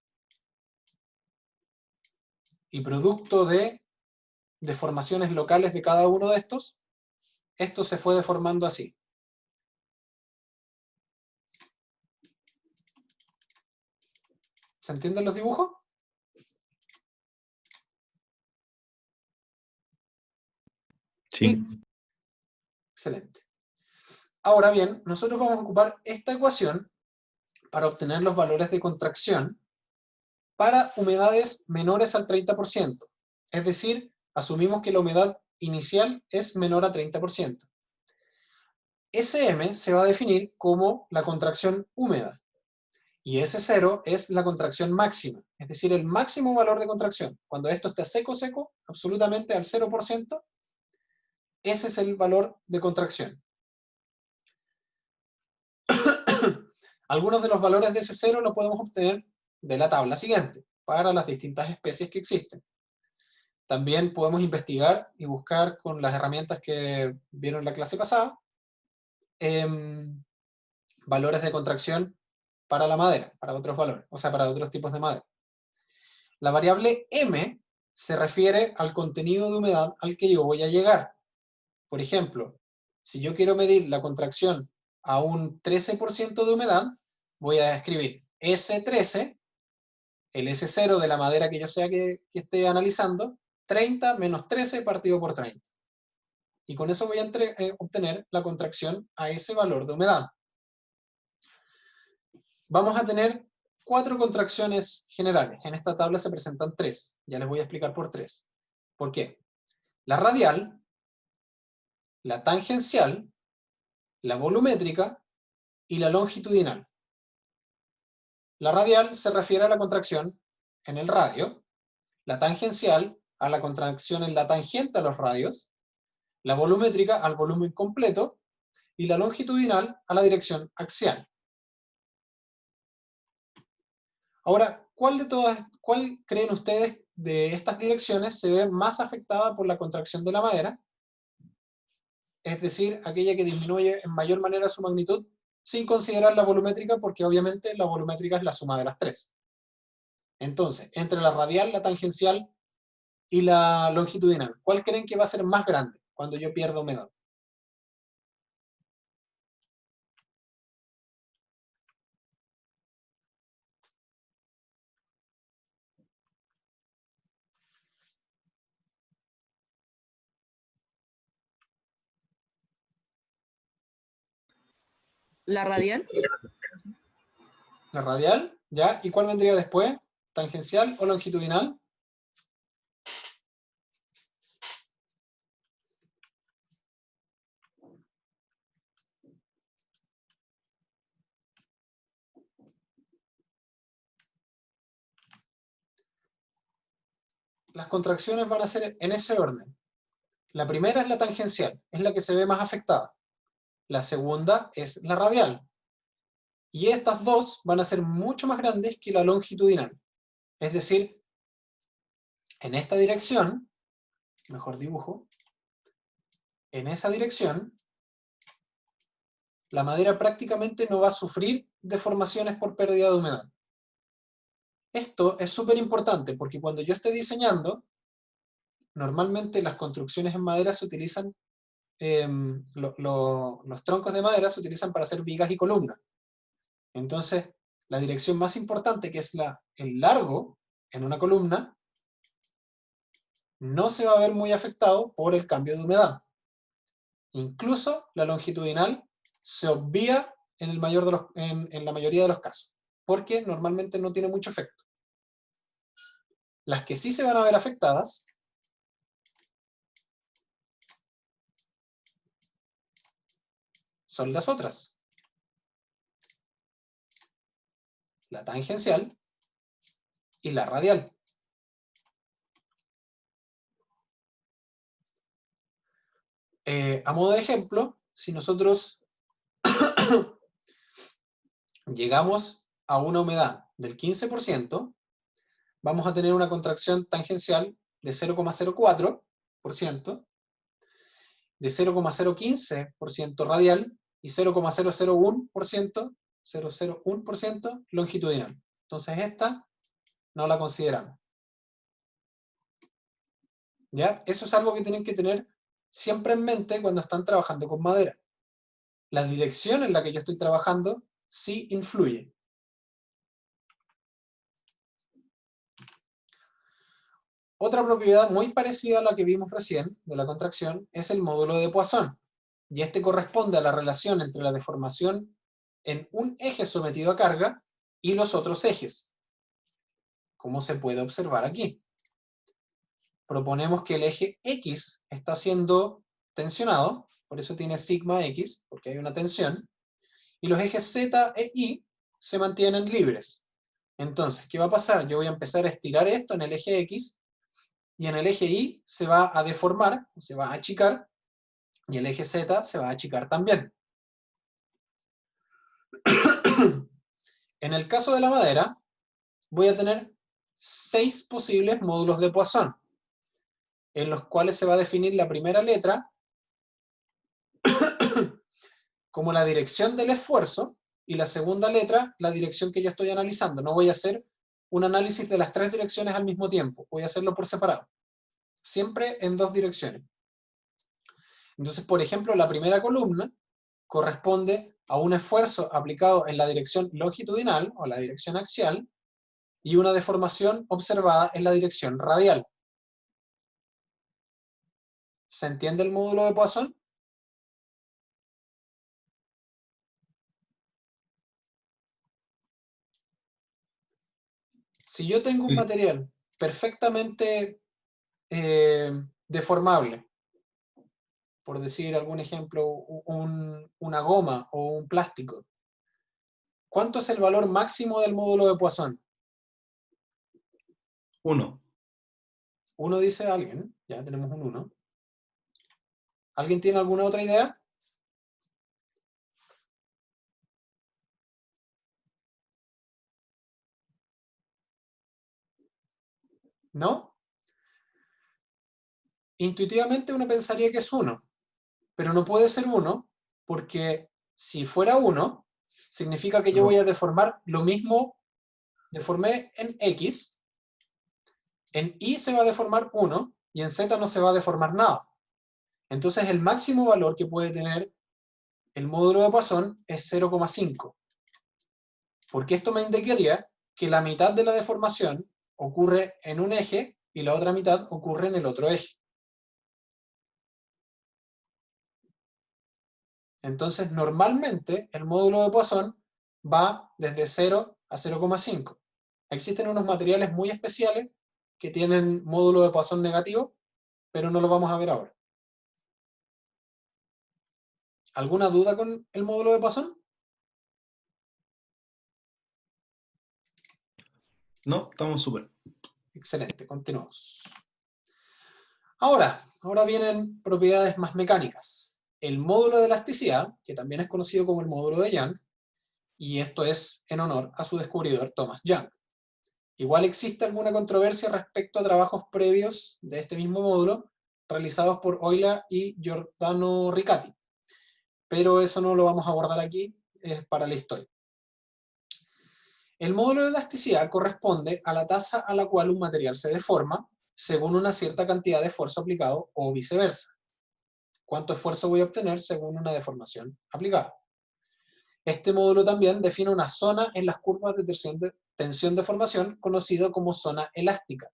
y producto de deformaciones locales de cada uno de estos, esto se fue deformando así. ¿Se entienden los dibujos? Sí. Excelente. Ahora bien, nosotros vamos a ocupar esta ecuación para obtener los valores de contracción para humedades menores al 30%. Es decir, asumimos que la humedad inicial es menor a 30%. SM se va a definir como la contracción húmeda. Y S0 es la contracción máxima, es decir, el máximo valor de contracción. Cuando esto está seco, absolutamente al 0%, ese es el valor de contracción. Algunos de los valores de S0 los podemos obtener de la tabla siguiente, para las distintas especies que existen. También podemos investigar y buscar con las herramientas que vieron en la clase pasada, valores de contracción para la madera, para otros valores, o sea, para otros tipos de madera. La variable M se refiere al contenido de humedad al que yo voy a llegar. Por ejemplo, si yo quiero medir la contracción a un 13% de humedad, voy a escribir S13, el S0 de la madera que yo sea que esté analizando, 30 menos 13 partido por 30. Y con eso voy a obtener la contracción a ese valor de humedad. Vamos a tener 4 contracciones generales. En esta tabla se presentan 3. Ya les voy a explicar por 3. ¿Por qué? La radial, la tangencial, la volumétrica y la longitudinal. La radial se refiere a la contracción en el radio, la tangencial a la contracción en la tangente a los radios, la volumétrica al volumen completo y la longitudinal a la dirección axial. Ahora, ¿cuál creen ustedes de estas direcciones se ve más afectada por la contracción de la madera? Es decir, aquella que disminuye en mayor manera su magnitud, sin considerar la volumétrica, porque obviamente la volumétrica es la suma de las 3. Entonces, entre la radial, la tangencial y la longitudinal, ¿cuál creen que va a ser más grande cuando yo pierdo humedad? La radial. La radial, ¿ya? ¿Y cuál vendría después? ¿Tangencial o longitudinal? Las contracciones van a ser en ese orden. La primera es la tangencial, es la que se ve más afectada. La segunda es la radial. Y estas dos van a ser mucho más grandes que la longitudinal. Es decir, en esta dirección, mejor dibujo, en esa dirección, la madera prácticamente no va a sufrir deformaciones por pérdida de humedad. Esto es súper importante porque cuando yo esté diseñando, normalmente las construcciones en madera se utilizan, los troncos de madera se utilizan para hacer vigas y columnas. Entonces, la dirección más importante, que es el largo en una columna, no se va a ver muy afectado por el cambio de humedad. Incluso la longitudinal se obvia en la mayoría de los casos, porque normalmente no tiene mucho efecto. Las que sí se van a ver afectadas son las otras. La tangencial y la radial. A modo de ejemplo, si nosotros llegamos a una humedad del 15%, vamos a tener una contracción tangencial de 0,04%, de 0,015% radial y 0,001% longitudinal. Entonces esta no la consideramos. ¿Ya? Eso es algo que tienen que tener siempre en mente cuando están trabajando con madera. La dirección en la que yo estoy trabajando sí influye. Otra propiedad muy parecida a la que vimos recién, de la contracción, es el módulo de Poisson. Y este corresponde a la relación entre la deformación en un eje sometido a carga y los otros ejes, como se puede observar aquí. Proponemos que el eje X está siendo tensionado, por eso tiene sigma X, porque hay una tensión, y los ejes Z e Y se mantienen libres. Entonces, ¿qué va a pasar? Yo voy a empezar a estirar esto en el eje X, y en el eje Y se va a deformar, se va a achicar, y el eje Z se va a achicar también. En el caso de la madera, voy a tener 6 posibles módulos de Poisson, en los cuales se va a definir la primera letra como la dirección del esfuerzo, y la segunda letra, la dirección que yo estoy analizando. No voy a hacer un análisis de las 3 direcciones al mismo tiempo, voy a hacerlo por separado. Siempre en 2 direcciones. Entonces, por ejemplo, la primera columna corresponde a un esfuerzo aplicado en la dirección longitudinal, o la dirección axial, y una deformación observada en la dirección radial. ¿Se entiende el módulo de Poisson? Si yo tengo un material perfectamente deformable, por decir algún ejemplo, una goma o un plástico, ¿cuánto es el valor máximo del módulo de Poisson? 1. 1 dice alguien, ya tenemos un 1. ¿Alguien tiene alguna otra idea? ¿No? Intuitivamente uno pensaría que es 1, pero no puede ser 1, porque si fuera 1, significa que yo voy a deformar lo mismo deformé en X, en Y se va a deformar 1 y en Z no se va a deformar nada. Entonces el máximo valor que puede tener el módulo de Poisson es 0,5. Porque esto me indicaría que la mitad de la deformación ocurre en un eje y la otra mitad ocurre en el otro eje. Entonces, normalmente, el módulo de Poisson va desde 0 a 0,5. Existen unos materiales muy especiales que tienen módulo de Poisson negativo, pero no lo vamos a ver ahora. ¿Alguna duda con el módulo de Poisson? No, estamos súper. Excelente, continuamos. Ahora vienen propiedades más mecánicas. El módulo de elasticidad, que también es conocido como el módulo de Young, y esto es en honor a su descubridor Thomas Young. Igual existe alguna controversia respecto a trabajos previos de este mismo módulo, realizados por Euler y Giordano Riccati. Pero eso no lo vamos a abordar aquí, es para la historia. El módulo de elasticidad corresponde a la tasa a la cual un material se deforma según una cierta cantidad de esfuerzo aplicado o viceversa. ¿Cuánto esfuerzo voy a obtener según una deformación aplicada? Este módulo también define una zona en las curvas de tensión-deformación conocido como zona elástica,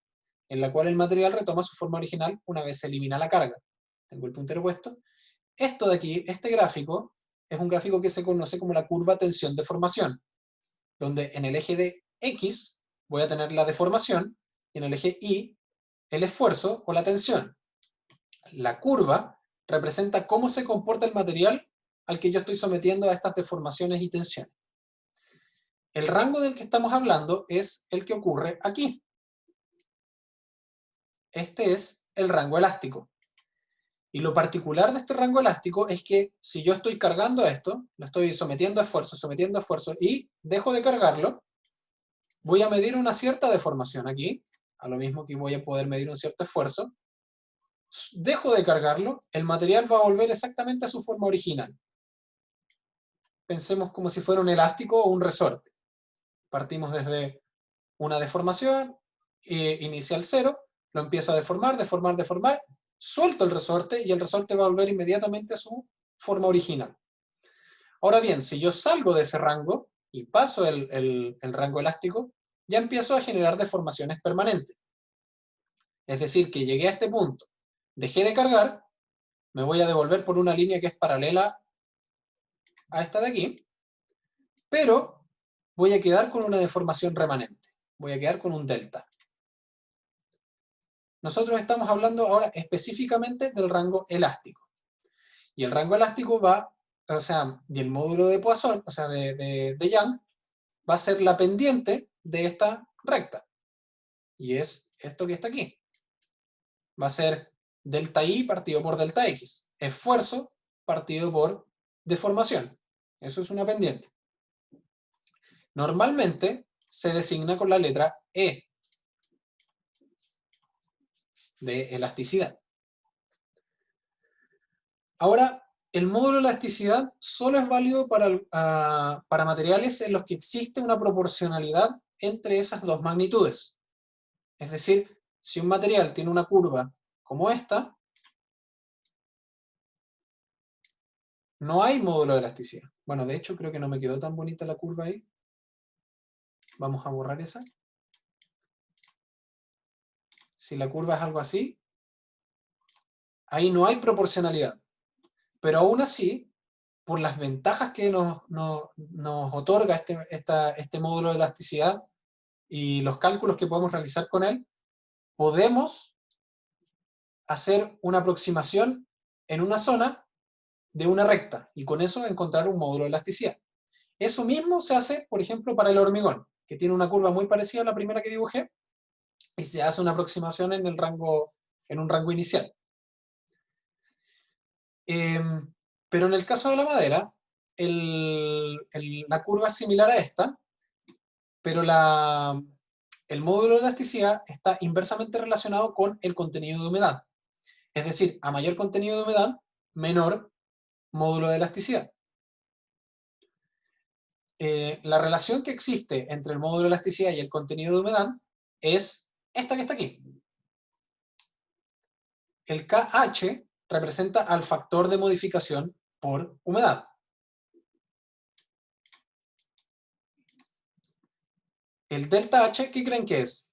en la cual el material retoma su forma original una vez se elimina la carga. Tengo el puntero puesto. Esto de aquí, este gráfico, es un gráfico que se conoce como la curva tensión-deformación, donde en el eje de X voy a tener la deformación y en el eje Y el esfuerzo o la tensión. La curva representa cómo se comporta el material al que yo estoy sometiendo a estas deformaciones y tensiones. El rango del que estamos hablando es el que ocurre aquí. Este es el rango elástico. Y lo particular de este rango elástico es que si yo estoy cargando esto, lo estoy sometiendo a esfuerzo, y dejo de cargarlo, voy a medir una cierta deformación aquí, a lo mismo que voy a poder medir un cierto esfuerzo. Dejo de cargarlo, el material va a volver exactamente a su forma original. Pensemos como si fuera un elástico o un resorte. Partimos desde una deformación inicial 0, lo empiezo a deformar, suelto el resorte y el resorte va a volver inmediatamente a su forma original. Ahora bien, si yo salgo de ese rango y paso el rango elástico, ya empiezo a generar deformaciones permanentes. Es decir, que llegué a este punto, dejé de cargar, me voy a devolver por una línea que es paralela a esta de aquí, pero voy a quedar con una deformación remanente. Voy a quedar con un delta. Nosotros estamos hablando ahora específicamente del rango elástico. Y el rango elástico y el módulo de Poisson, de Young, va a ser la pendiente de esta recta. Y es esto que está aquí. Va a ser delta I partido por delta X. Esfuerzo partido por deformación. Eso es una pendiente. Normalmente se designa con la letra E de elasticidad. Ahora, el módulo de elasticidad solo es válido para materiales en los que existe una proporcionalidad entre esas dos magnitudes. Es decir, si un material tiene una curva como esta, no hay módulo de elasticidad. Bueno, de hecho creo que no me quedó tan bonita la curva ahí. Vamos a borrar esa. Si la curva es algo así, ahí no hay proporcionalidad. Pero aún así, por las ventajas que nos otorga este módulo de elasticidad y los cálculos que podemos realizar con él, podemos hacer una aproximación en una zona de una recta y con eso encontrar un módulo de elasticidad. Eso mismo se hace, por ejemplo, para el hormigón, que tiene una curva muy parecida a la primera que dibujé, y se hace una aproximación en un rango inicial. Pero en el caso de la madera, la curva es similar a esta, pero el módulo de elasticidad está inversamente relacionado con el contenido de humedad. Es decir, a mayor contenido de humedad, menor módulo de elasticidad. la relación que existe entre el módulo de elasticidad y el contenido de humedad es esta que está aquí. El KH representa al factor de modificación por humedad. El delta H, ¿qué creen que es?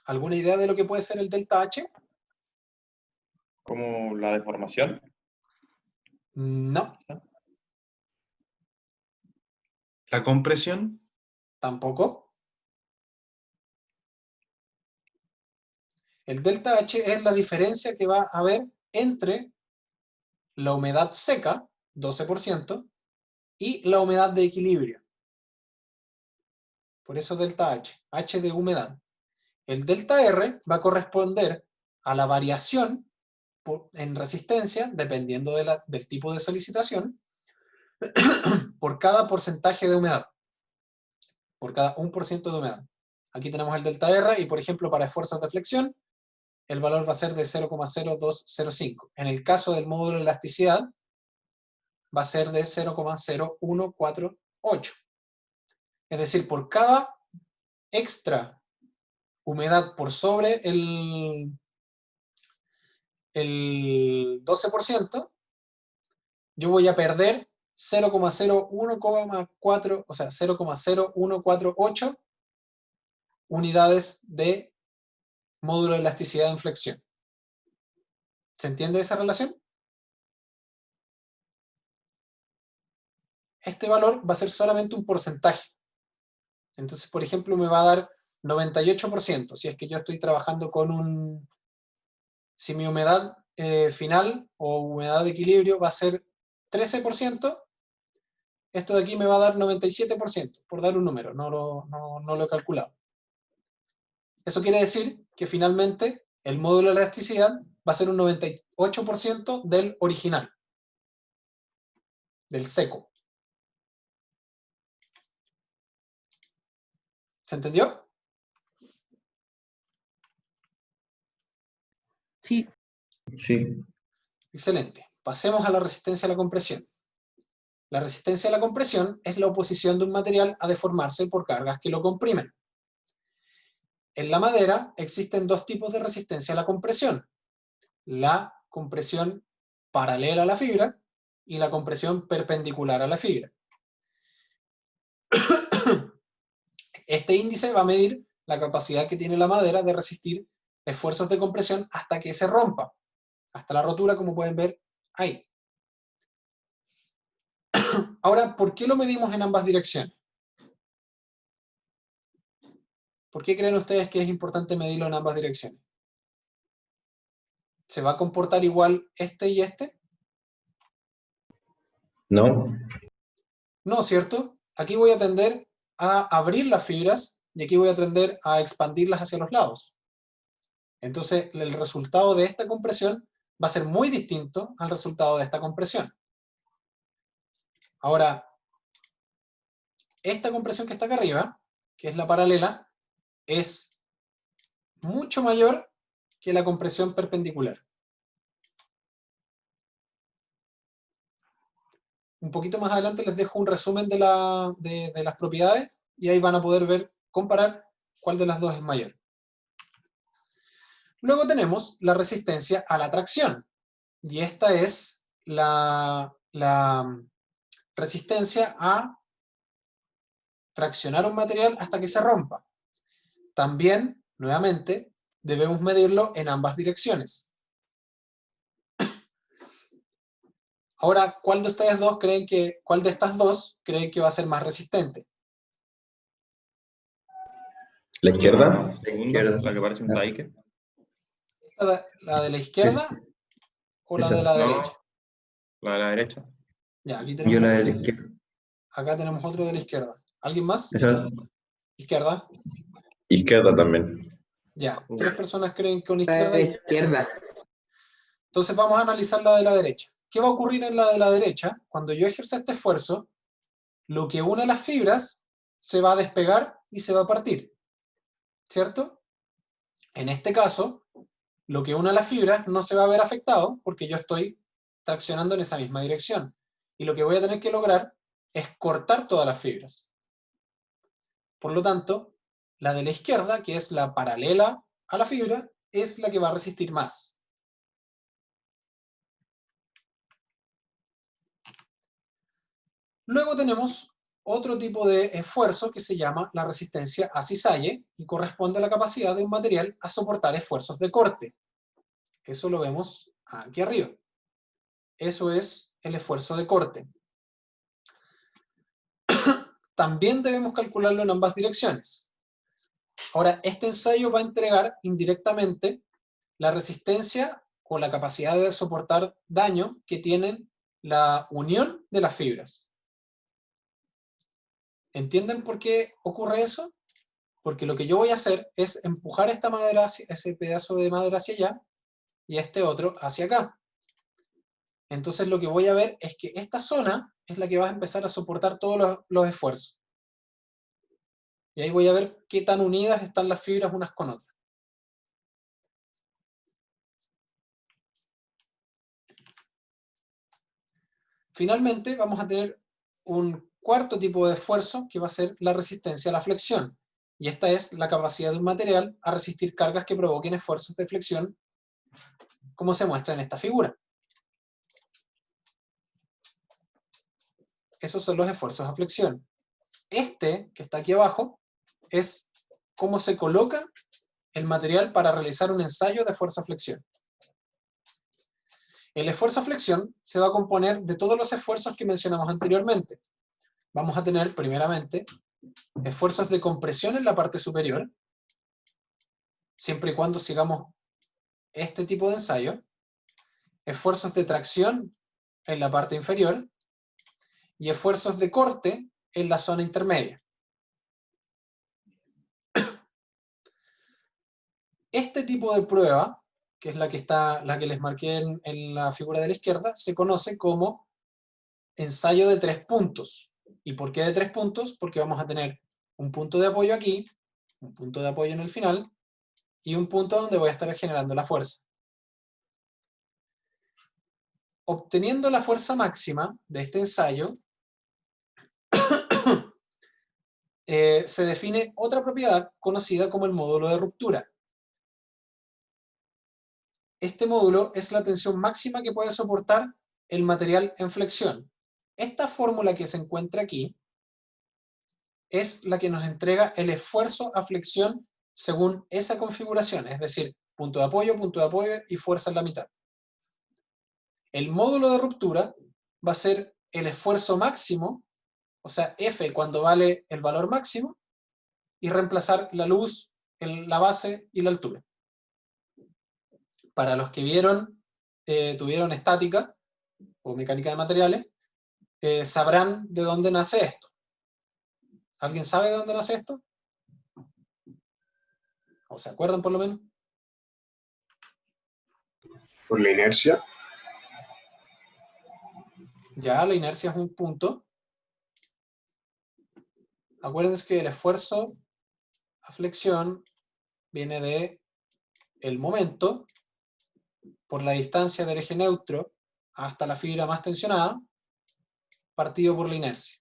¿Alguna idea de lo que puede ser el delta H? Como la deformación. No, La compresión. tampoco. El delta H es la diferencia que va a haber entre la humedad seca, 12%, y la humedad de equilibrio. Por eso delta H, H de humedad. El delta R va a corresponder a la variación en resistencia, dependiendo del tipo de solicitación, por cada porcentaje de humedad, por cada 1% de humedad. Aquí tenemos el delta R y, por ejemplo, para esfuerzos de flexión, el valor va a ser de 0,0205. En el caso del módulo de elasticidad, va a ser de 0,0148. Es decir, por cada extra humedad por sobre el 12%, yo voy a perder 0,0148, o sea, 0,0148 unidades de módulo de elasticidad en flexión. ¿Se entiende esa relación? Este valor va a ser solamente un porcentaje. Entonces, por ejemplo, me va a dar 98%, si es que yo estoy trabajando con un... Si mi humedad final o humedad de equilibrio va a ser 13%, esto de aquí me va a dar 97%, por dar un número, no lo he calculado. Eso quiere decir que finalmente el módulo de elasticidad va a ser un 98% del original, del seco. ¿Se entendió? Sí. Sí. Excelente. Pasemos a la resistencia a la compresión. La resistencia a la compresión es la oposición de un material a deformarse por cargas que lo comprimen. En la madera existen dos tipos de resistencia a la compresión. La compresión paralela a la fibra y la compresión perpendicular a la fibra. Este índice va a medir la capacidad que tiene la madera de resistir esfuerzos de compresión hasta que se rompa, hasta la rotura, como pueden ver ahí. Ahora, ¿por qué lo medimos en ambas direcciones? ¿Por qué creen ustedes que es importante medirlo en ambas direcciones? ¿Se va a comportar igual este y este? No. No, ¿cierto? Aquí voy a tender a abrir las fibras y aquí voy a tender a expandirlas hacia los lados. Entonces, el resultado de esta compresión va a ser muy distinto al resultado de esta compresión. Ahora, esta compresión que está acá arriba, que es la paralela, es mucho mayor que la compresión perpendicular. Un poquito más adelante les dejo un resumen de las propiedades y ahí van a poder ver, comparar cuál de las dos es mayor. Luego tenemos la resistencia a la tracción, y esta es la resistencia a traccionar un material hasta que se rompa. También, nuevamente, debemos medirlo en ambas direcciones. Ahora, ¿cuál de estas dos creen que va a ser más resistente? ¿La izquierda? Izquierda, la que parece un taike. ¿La de la izquierda o la de la derecha? La de la derecha. Ya, aquí Yo tenemos la de la izquierda. acá tenemos otro de la izquierda. ¿Alguien más? Esa, ¿Izquierda? Izquierda también. Ya, 3 personas creen que una La izquierda. izquierda. Entonces vamos a analizar la de la derecha. ¿Qué va a ocurrir en la de la derecha? Cuando yo ejerza este esfuerzo, lo que une las fibras se va a despegar y se va a partir, ¿cierto? En este caso, lo que une las fibras no se va a ver afectado porque yo estoy traccionando en esa misma dirección. Y lo que voy a tener que lograr es cortar todas las fibras. Por lo tanto, la de la izquierda, que es la paralela a la fibra, es la que va a resistir más. Luego tenemos otro tipo de esfuerzo que se llama la resistencia a cisalle y corresponde a la capacidad de un material a soportar esfuerzos de corte. Eso lo vemos aquí arriba. Eso es el esfuerzo de corte. También debemos calcularlo en ambas direcciones. Ahora, este ensayo va a entregar indirectamente la resistencia o la capacidad de soportar daño que tienen la unión de las fibras. ¿Entienden por qué ocurre eso? Porque lo que yo voy a hacer es empujar esta madera, ese pedazo de madera hacia allá y este otro hacia acá. Entonces lo que voy a ver es que esta zona es la que va a empezar a soportar todos los esfuerzos. Y ahí voy a ver qué tan unidas están las fibras unas con otras. Finalmente vamos a tener un cuarto tipo de esfuerzo que va a ser la resistencia a la flexión. Y esta es la capacidad de un material a resistir cargas que provoquen esfuerzos de flexión, como se muestra en esta figura. Esos son los esfuerzos a flexión. Este, que está aquí abajo, es cómo se coloca el material para realizar un ensayo de fuerza a flexión. El esfuerzo a flexión se va a componer de todos los esfuerzos que mencionamos anteriormente. Vamos a tener, primeramente, esfuerzos de compresión en la parte superior, siempre y cuando sigamos este tipo de ensayo, esfuerzos de tracción en la parte inferior, y esfuerzos de corte en la zona intermedia. Este tipo de prueba, que es la que les marqué en la figura de la izquierda, se conoce como ensayo de 3 puntos. ¿Y por qué de 3 puntos? Porque vamos a tener un punto de apoyo aquí, un punto de apoyo en el final, y un punto donde voy a estar generando la fuerza. Obteniendo la fuerza máxima de este ensayo, se define otra propiedad conocida como el módulo de ruptura. Este módulo es la tensión máxima que puede soportar el material en flexión. Esta fórmula que se encuentra aquí es la que nos entrega el esfuerzo a flexión según esa configuración, es decir, punto de apoyo y fuerza en la mitad. El módulo de ruptura va a ser el esfuerzo máximo, o sea, F cuando vale el valor máximo, y reemplazar la luz, la base y la altura. Para los que tuvieron estática o mecánica de materiales, sabrán de dónde nace esto. ¿Alguien sabe de dónde nace esto? ¿O se acuerdan por lo menos? Por la inercia. Ya, la inercia es un punto. Acuérdense que el esfuerzo a flexión viene de el momento por la distancia del eje neutro hasta la fibra más tensionada, partido por la inercia.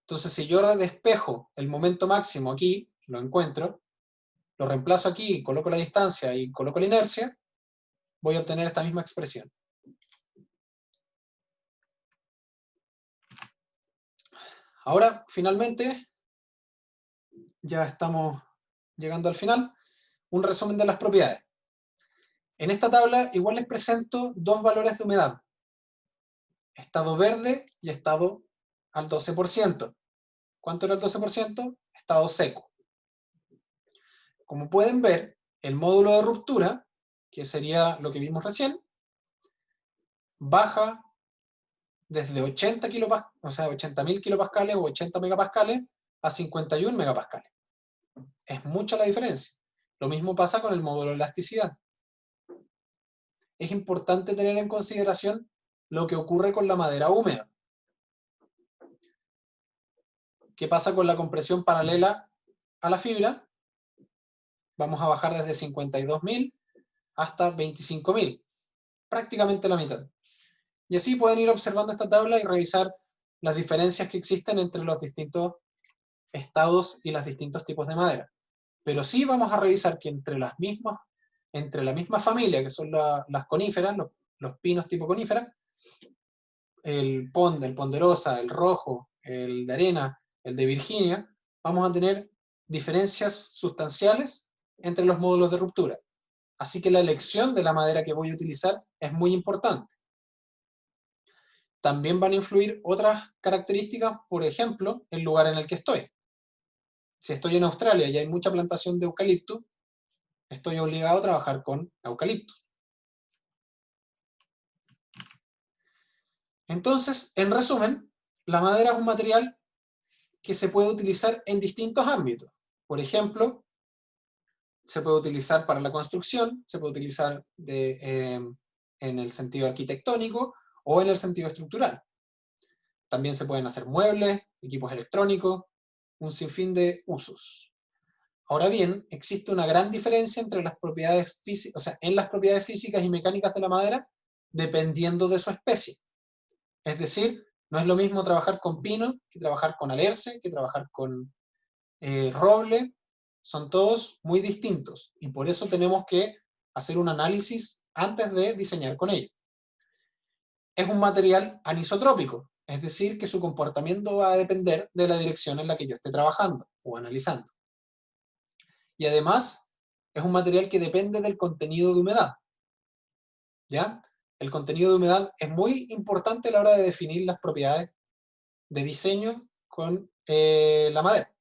Entonces, si yo despejo el momento máximo aquí, lo encuentro, lo reemplazo aquí, coloco la distancia y coloco la inercia, voy a obtener esta misma expresión. Ahora, finalmente, ya estamos llegando al final, un resumen de las propiedades. En esta tabla igual les presento dos valores de humedad, estado verde y estado al 12%. ¿Cuánto era el 12%? Estado seco. Como pueden ver, el módulo de ruptura, que sería lo que vimos recién, baja desde 80 kilopascales, o sea, 80.000 kilopascales o 80 megapascales a 51 megapascales. Es mucha la diferencia. Lo mismo pasa con el módulo de elasticidad. Es importante tener en consideración lo que ocurre con la madera húmeda. ¿Qué pasa con la compresión paralela a la fibra? Vamos a bajar desde 52.000 hasta 25.000, prácticamente la mitad. Y así pueden ir observando esta tabla y revisar las diferencias que existen entre los distintos estados y los distintos tipos de madera. Pero sí vamos a revisar que entre la misma familia, que son las coníferas, los pinos tipo conífera, el ponderosa, el rojo, el de arena, el de Virginia, vamos a tener diferencias sustanciales entre los módulos de ruptura. Así que la elección de la madera que voy a utilizar es muy importante. También van a influir otras características, por ejemplo, el lugar en el que estoy. Si estoy en Australia y hay mucha plantación de eucalipto, estoy obligado a trabajar con eucaliptos. Entonces, en resumen, la madera es un material que se puede utilizar en distintos ámbitos. Por ejemplo, se puede utilizar para la construcción, se puede utilizar en el sentido arquitectónico o en el sentido estructural. También se pueden hacer muebles, equipos electrónicos, un sinfín de usos. Ahora bien, existe una gran diferencia entre las propiedades físicas, o sea, en las propiedades físicas y mecánicas de la madera, dependiendo de su especie. Es decir, no es lo mismo trabajar con pino que trabajar con alerce, que trabajar con roble. Son todos muy distintos y por eso tenemos que hacer un análisis antes de diseñar con ellos. Es un material anisotrópico, es decir, que su comportamiento va a depender de la dirección en la que yo esté trabajando o analizando. Y además, es un material que depende del contenido de humedad. ¿Ya? El contenido de humedad es muy importante a la hora de definir las propiedades de diseño con la madera.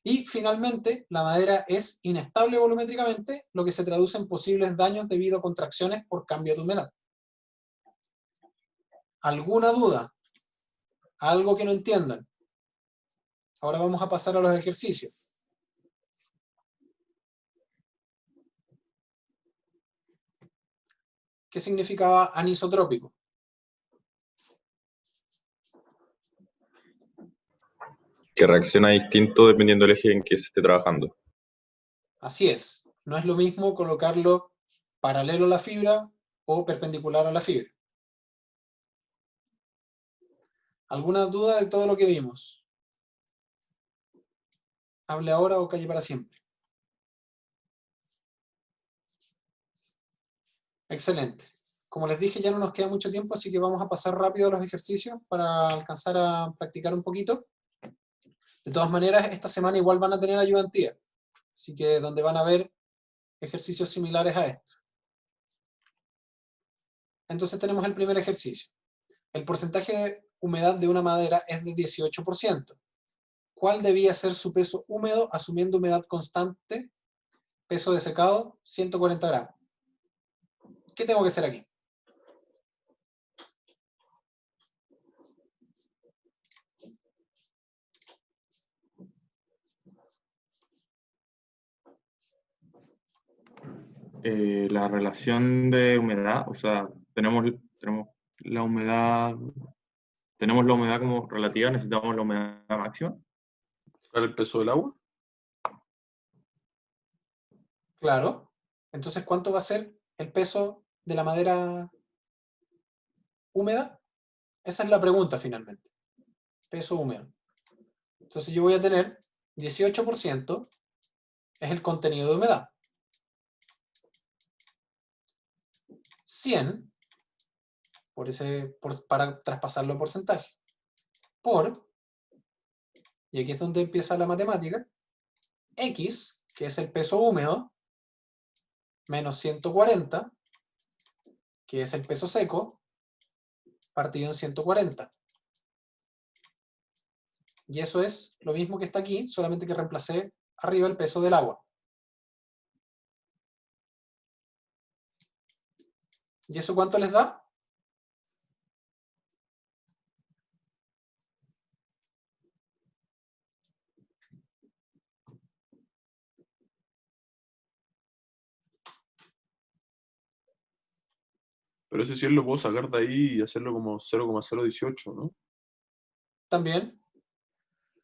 Y finalmente, la madera es inestable volumétricamente, lo que se traduce en posibles daños debido a contracciones por cambio de humedad. ¿Alguna duda? ¿Algo que no entiendan? Ahora vamos a pasar a los ejercicios. ¿Qué significaba anisotrópico? Que reacciona distinto dependiendo del eje en que se esté trabajando. Así es. No es lo mismo colocarlo paralelo a la fibra o perpendicular a la fibra. ¿Alguna duda de todo lo que vimos? Hable ahora o calle para siempre. Excelente. Como les dije, ya no nos queda mucho tiempo, así que vamos a pasar rápido a los ejercicios para alcanzar a practicar un poquito. De todas maneras, esta semana igual van a tener ayudantía, así que donde van a ver ejercicios similares a esto. Entonces tenemos el primer ejercicio. El porcentaje de humedad de una madera es de 18%. ¿Cuál debía ser su peso húmedo asumiendo humedad constante? Peso de secado, 140 gramos. ¿Qué tengo que hacer aquí? La relación de humedad, o sea, tenemos la humedad, tenemos la humedad como relativa, necesitamos la humedad máxima. ¿Cuál es el peso del agua? Claro. Entonces, ¿cuánto va a ser el peso de la madera húmeda? Esa es la pregunta finalmente. Peso húmedo. Entonces yo voy a tener 18% es el contenido de humedad. 100 para traspasarlo a porcentaje. Y aquí es donde empieza la matemática, X, que es el peso húmedo, menos 140, que es el peso seco, partido en 140. Y eso es lo mismo que está aquí, solamente que reemplacé arriba el peso del agua. ¿Y eso cuánto les da? Pero ese 100 lo puedo sacar de ahí y hacerlo como 0,018, ¿no? También.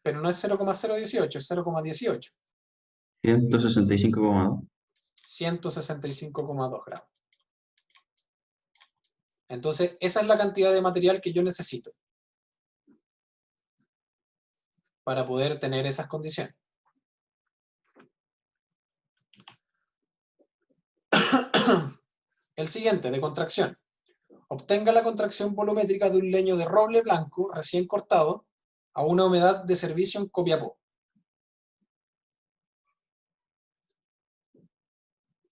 pero no es 0,018, es 0,18. 165,2. 165,2 gramos. Entonces, esa es la cantidad de material que yo necesito para poder tener esas condiciones. El siguiente, de contracción. Obtenga la contracción volumétrica de un leño de roble blanco recién cortado a una humedad de servicio en Copiapó.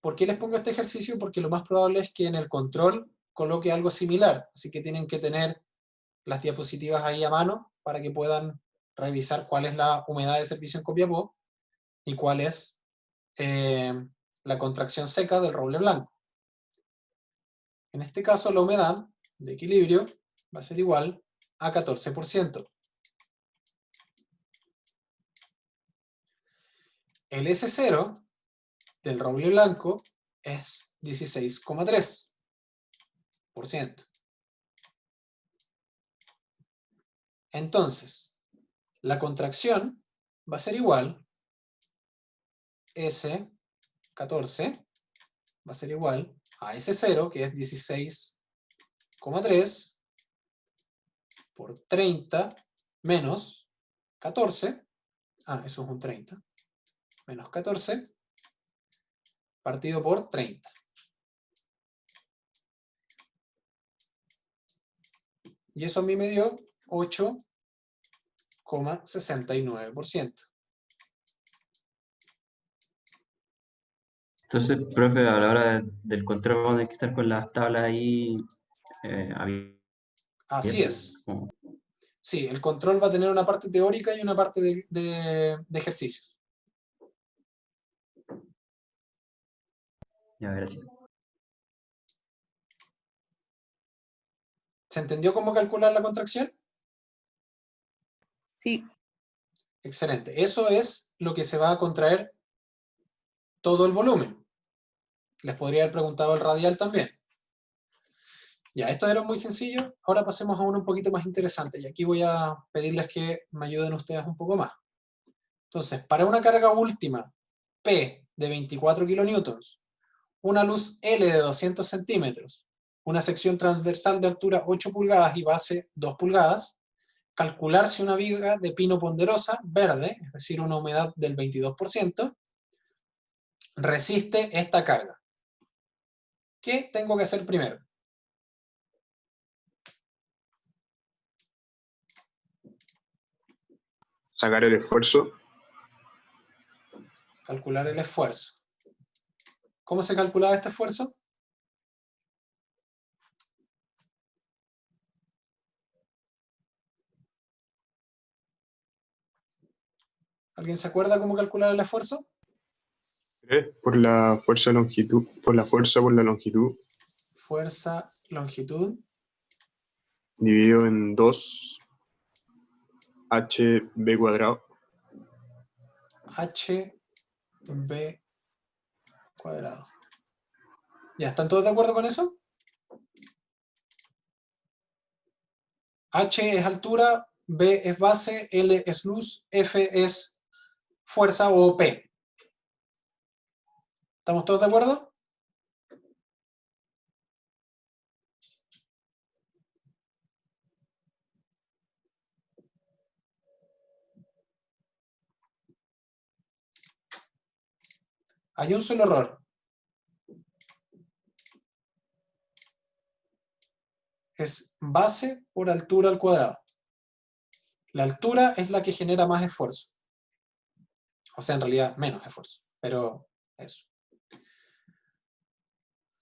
¿Por qué les pongo este ejercicio? Porque lo más probable es que en el control coloque algo similar, así que tienen que tener las diapositivas ahí a mano para que puedan revisar cuál es la humedad de servicio en Copiapó y cuál es la contracción seca del roble blanco. En este caso, la humedad de equilibrio va a ser igual a 14%. El S0 del roble blanco es 16,3%. Entonces, la contracción va a ser igual, S14 va a ser igual a S0, que es 16,3 por 30 menos 14, eso es un 30, menos 14, partido por 30. Y eso a mí me dio 8,69%. Entonces, profe, a la hora del control vamos a tener que estar con las tablas ahí abiertas. Así es. Sí, el control va a tener una parte teórica y una parte de ejercicios. Ya, gracias. ¿Se entendió cómo calcular la contracción? Sí. Excelente. Eso es lo que se va a contraer todo el volumen. Les podría haber preguntado el radial también. Ya, esto era muy sencillo. Ahora pasemos a uno un poquito más interesante. Y aquí voy a pedirles que me ayuden ustedes un poco más. Entonces, para una carga última P de 24 kilonewtons, una luz L de 200 centímetros, una sección transversal de altura 8 pulgadas y base 2 pulgadas, calcular si una viga de pino ponderosa, verde, es decir, una humedad del 22%, resiste esta carga. ¿Qué tengo que hacer primero? Sacar el esfuerzo. Calcular el esfuerzo. ¿Cómo se calculaba este esfuerzo? ¿Alguien se acuerda cómo calcular el esfuerzo? Por la fuerza longitud, por la fuerza por la longitud, Fuerza, longitud. dividido en 2 HB cuadrado. HB cuadrado. ¿Ya están todos de acuerdo con eso? H es altura, B es base, L es luz, F es fuerza o P. ¿Estamos todos de acuerdo? Hay un solo error. Es base por altura al cuadrado. La altura es la que genera más esfuerzo. O sea, en realidad menos esfuerzo, pero eso.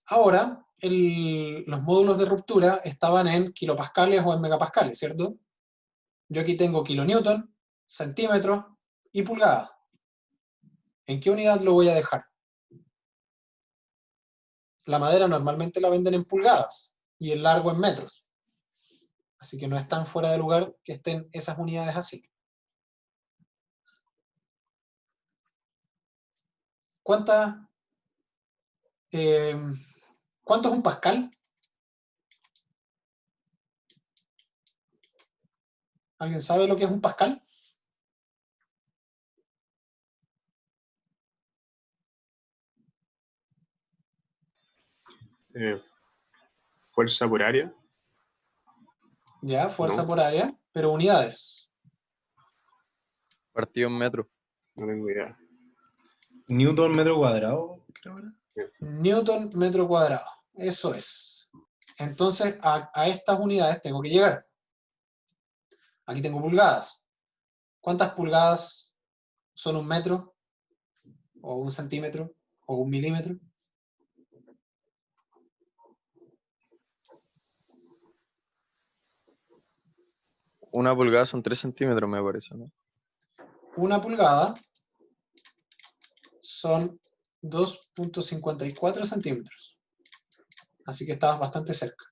Ahora, los módulos de ruptura estaban en kilopascales o en megapascales, ¿cierto? Yo aquí tengo kilonewton, centímetros y pulgadas. ¿En qué unidad lo voy a dejar? La madera normalmente la venden en pulgadas y el largo en metros. Así que no es tan fuera de lugar que estén esas unidades así. ¿Cuánto es un pascal? ¿Alguien sabe lo que es un pascal? Fuerza por área. Ya, fuerza No. por área, pero unidades. Partido en metro. No tengo idea. Newton metro cuadrado, creo era. Newton metro cuadrado. Eso es. Entonces, a estas unidades tengo que llegar. Aquí tengo pulgadas. ¿Cuántas pulgadas son un metro? ¿O un centímetro? ¿O un milímetro? Una pulgada son 3 centímetros, me parece, ¿no? Una pulgada son 2.54 centímetros. Así que estabas bastante cerca.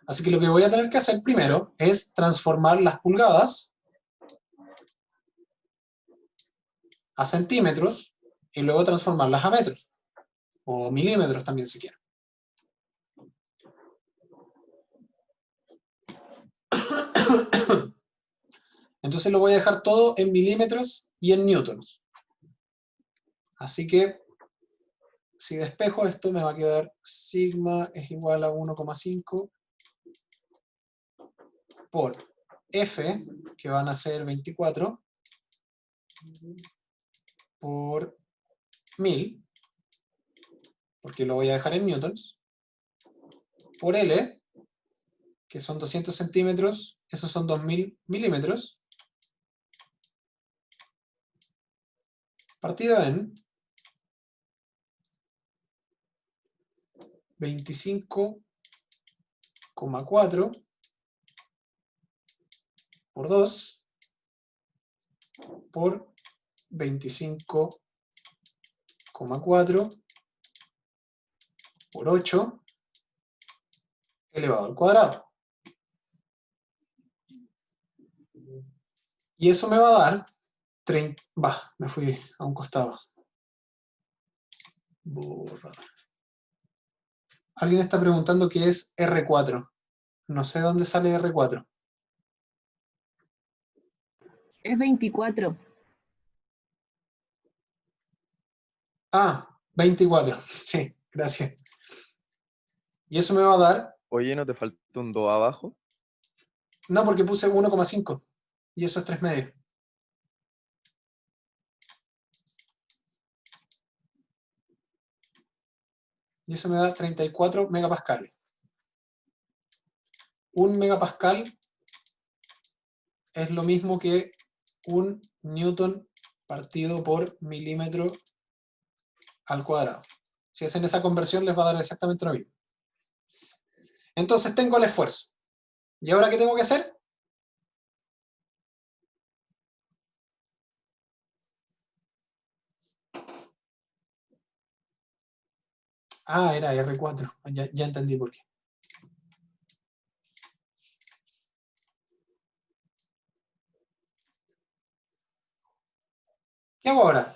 Así que lo que voy a tener que hacer primero es transformar las pulgadas a centímetros y luego transformarlas a metros. O milímetros también si quiero. Entonces lo voy a dejar todo en milímetros y en newtons. Así que si despejo esto me va a quedar sigma es igual a 1,5 por F, que van a ser 24, por 1000, porque lo voy a dejar en newtons, por L, que son 200 centímetros, esos son 2000 milímetros, partido en 25,4 por 2 por 25,4 por 8 elevado al cuadrado. Y eso me va a dar 30... me fui a un costado. Borrador. Alguien está preguntando qué es R4. No sé dónde sale R4. Es 24. Ah, 24. Sí, gracias. Y eso me va a dar... Oye, ¿no te falta un 2 abajo? No, porque puse 1,5. Y eso es 3 medios. Y eso me da 34 megapascales. Un megapascal es lo mismo que un newton partido por milímetro al cuadrado. Si hacen esa conversión les va a dar exactamente lo mismo. Entonces tengo el esfuerzo. ¿Y ahora qué tengo que hacer? Ah, era R4. Ya entendí por qué. ¿Qué hago ahora?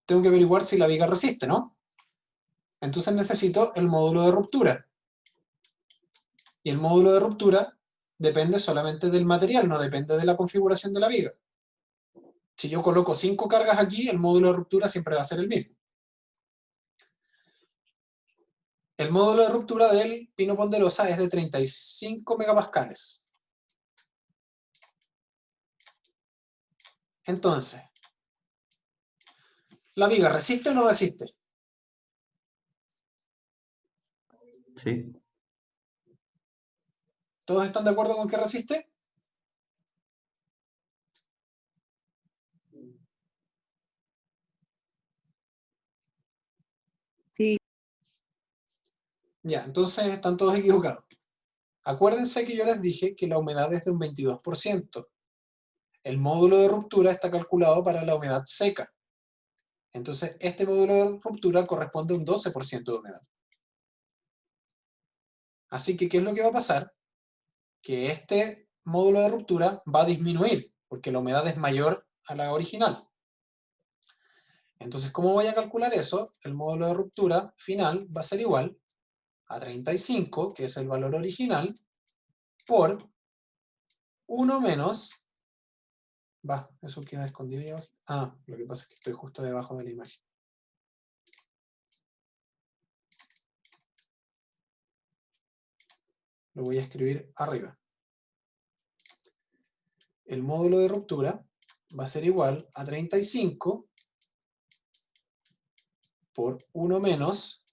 Tengo que averiguar si la viga resiste, ¿no? Entonces necesito el módulo de ruptura. Y el módulo de ruptura depende solamente del material, no depende de la configuración de la viga. Si yo coloco 5 cargas aquí, el módulo de ruptura siempre va a ser el mismo. El módulo de ruptura del pino ponderosa es de 35 megapascales. Entonces, ¿la viga resiste o no resiste? Sí. ¿Todos están de acuerdo con que resiste? Sí. Ya, entonces están todos equivocados. Acuérdense que yo les dije que la humedad es de un 22%. El módulo de ruptura está calculado para la humedad seca. Entonces, este módulo de ruptura corresponde a un 12% de humedad. Así que, ¿qué es lo que va a pasar? Que este módulo de ruptura va a disminuir, porque la humedad es mayor a la original. Entonces, ¿cómo voy a calcular eso? El módulo de ruptura final va a ser igual a 35, que es el valor original, por 1 menos Va, eso queda escondido ya. Ah, lo que pasa es que estoy justo debajo de la imagen. Lo voy a escribir arriba. El módulo de ruptura va a ser igual a 35 por 1 menos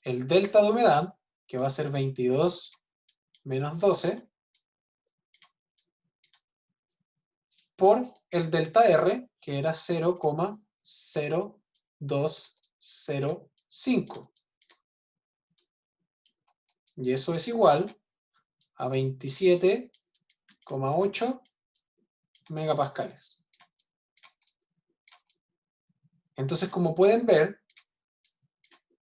el delta de humedad, que va a ser 22 menos 12, por el delta R, que era 0,0205. Y eso es igual a 27,8 megapascales. Entonces, como pueden ver,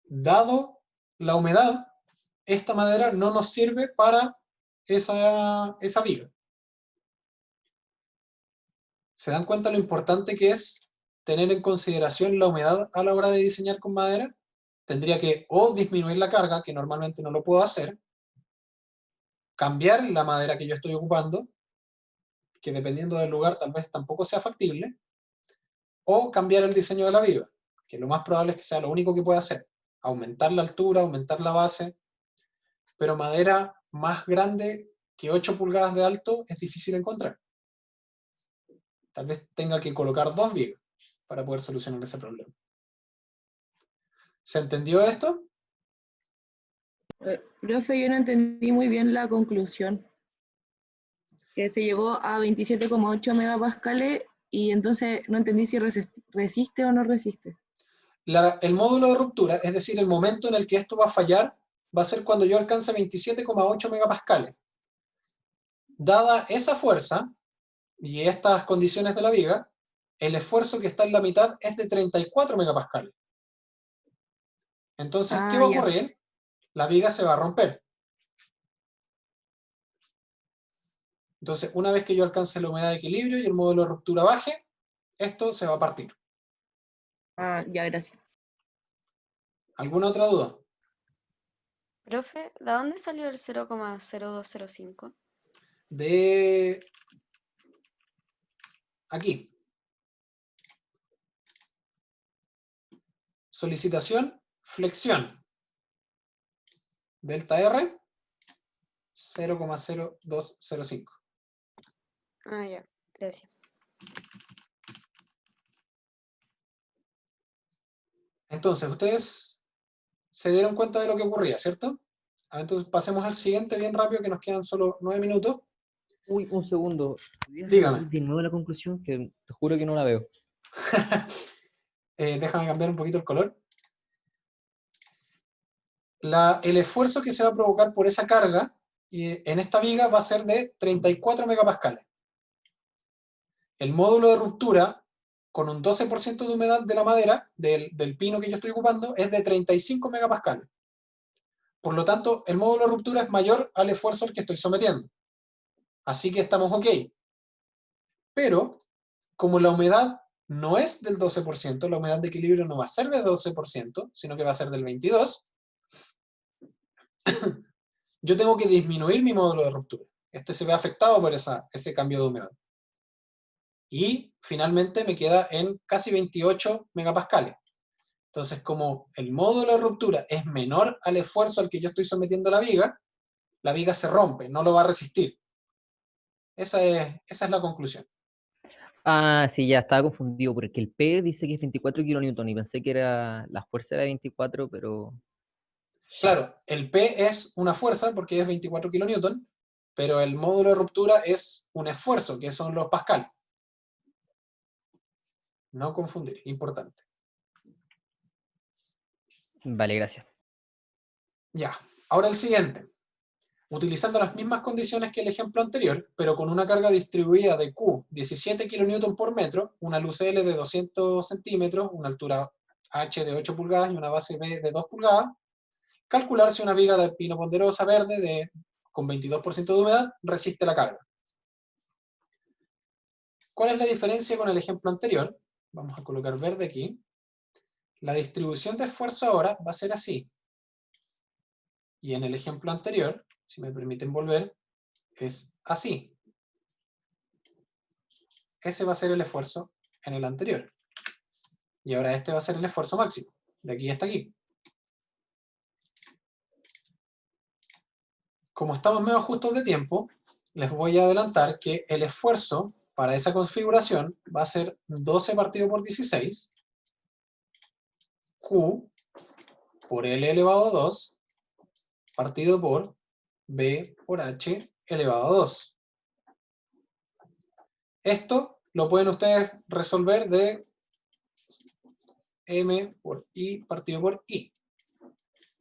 dado la humedad, esta madera no nos sirve para esa viga. ¿Se dan cuenta lo importante que es tener en consideración la humedad a la hora de diseñar con madera? Tendría que o disminuir la carga, que normalmente no lo puedo hacer, cambiar la madera que yo estoy ocupando, que dependiendo del lugar tal vez tampoco sea factible, o cambiar el diseño de la viga, que lo más probable es que sea lo único que pueda hacer. Aumentar la altura, aumentar la base, pero madera más grande que 8 pulgadas de alto es difícil encontrar. Tal vez tenga que colocar 2 vigas para poder solucionar ese problema. ¿Se entendió esto? Profe, yo no entendí muy bien la conclusión. Que se llegó a 27,8 megapascales y entonces no entendí si resiste o no resiste. El módulo de ruptura, es decir, el momento en el que esto va a fallar, va a ser cuando yo alcance 27,8 megapascales. Dada esa fuerza y estas condiciones de la viga, el esfuerzo que está en la mitad es de 34 megapascales. Entonces, ¿qué va a ocurrir? La viga se va a romper. Entonces, una vez que yo alcance la humedad de equilibrio y el módulo de ruptura baje, esto se va a partir. Ah, ya, gracias. ¿Alguna otra duda? Profe, ¿de dónde salió el 0,0205? De aquí. Solicitación, flexión. Delta R, 0,0205. Ah, ya, gracias. Entonces, ustedes se dieron cuenta de lo que ocurría, ¿cierto? Entonces, pasemos al siguiente bien rápido, que nos quedan solo 9 minutos. Uy, un segundo. Dígame. De nuevo la conclusión, que te juro que no la veo. Déjame cambiar un poquito el color. El esfuerzo que se va a provocar por esa carga en esta viga va a ser de 34 megapascales. El módulo de ruptura, con un 12% de humedad de la madera, del pino que yo estoy ocupando, es de 35 megapascales. Por lo tanto, el módulo de ruptura es mayor al esfuerzo al que estoy sometiendo. Así que estamos ok. Pero, como la humedad no es del 12%, la humedad de equilibrio no va a ser del 12%, sino que va a ser del 22%, yo tengo que disminuir mi módulo de ruptura. Este se ve afectado por ese cambio de humedad. Y finalmente me queda en casi 28 megapascales. Entonces, como el módulo de ruptura es menor al esfuerzo al que yo estoy sometiendo la viga se rompe, no lo va a resistir. Esa es la conclusión. Ah, sí, ya estaba confundido, porque el P dice que es 24 kilonewton y pensé que era la fuerza era 24, pero... Claro, el P es una fuerza porque es 24 kilonewton, pero el módulo de ruptura es un esfuerzo, que son los pascales. No confundir, importante. Vale, gracias. Ya, ahora el siguiente. Utilizando las mismas condiciones que el ejemplo anterior, pero con una carga distribuida de Q 17 kN por metro, una luz L de 200 centímetros, una altura H de 8 pulgadas y una base B de 2 pulgadas, calcular si una viga de pino ponderosa verde con 22% de humedad resiste la carga. ¿Cuál es la diferencia con el ejemplo anterior? Vamos a colocar verde aquí. La distribución de esfuerzo ahora va a ser así. Y en el ejemplo anterior, si me permiten volver, es así. ese va a ser el esfuerzo en el anterior. Y ahora este va a ser el esfuerzo máximo, de aquí hasta aquí. Como estamos medio justos de tiempo, les voy a adelantar que el esfuerzo para esa configuración va a ser 12 partido por 16, Q por L elevado a 2, partido por B por H elevado a 2. Esto lo pueden ustedes resolver de M por I partido por I.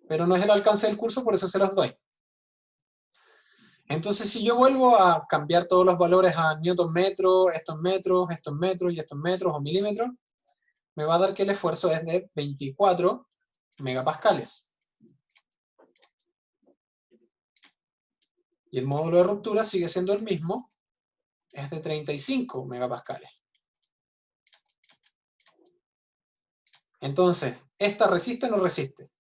Pero no es el alcance del curso, por eso se los doy. Entonces, si yo vuelvo a cambiar todos los valores a newton metro, esto en metros, esto en metros y esto en metros o milímetros, me va a dar que el esfuerzo es de 24 megapascales. Y el módulo de ruptura sigue siendo el mismo, es de 35 megapascales. Entonces, ¿esta resiste o no resiste?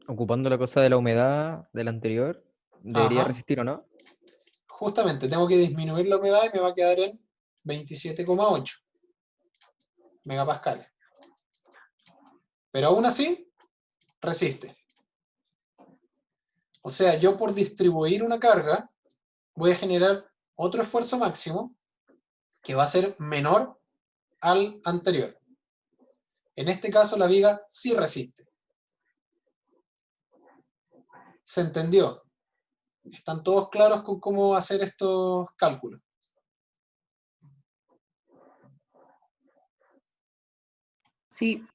Ocupando la cosa de la humedad del anterior, ¿debería Ajá. resistir o no? Justamente, tengo que disminuir la humedad y me va a quedar en 27,8 megapascales. Pero aún así, resiste. O sea, yo por distribuir una carga, voy a generar otro esfuerzo máximo que va a ser menor al anterior. En este caso, la viga sí resiste. ¿Se entendió? ¿Están todos claros con cómo hacer estos cálculos? Sí.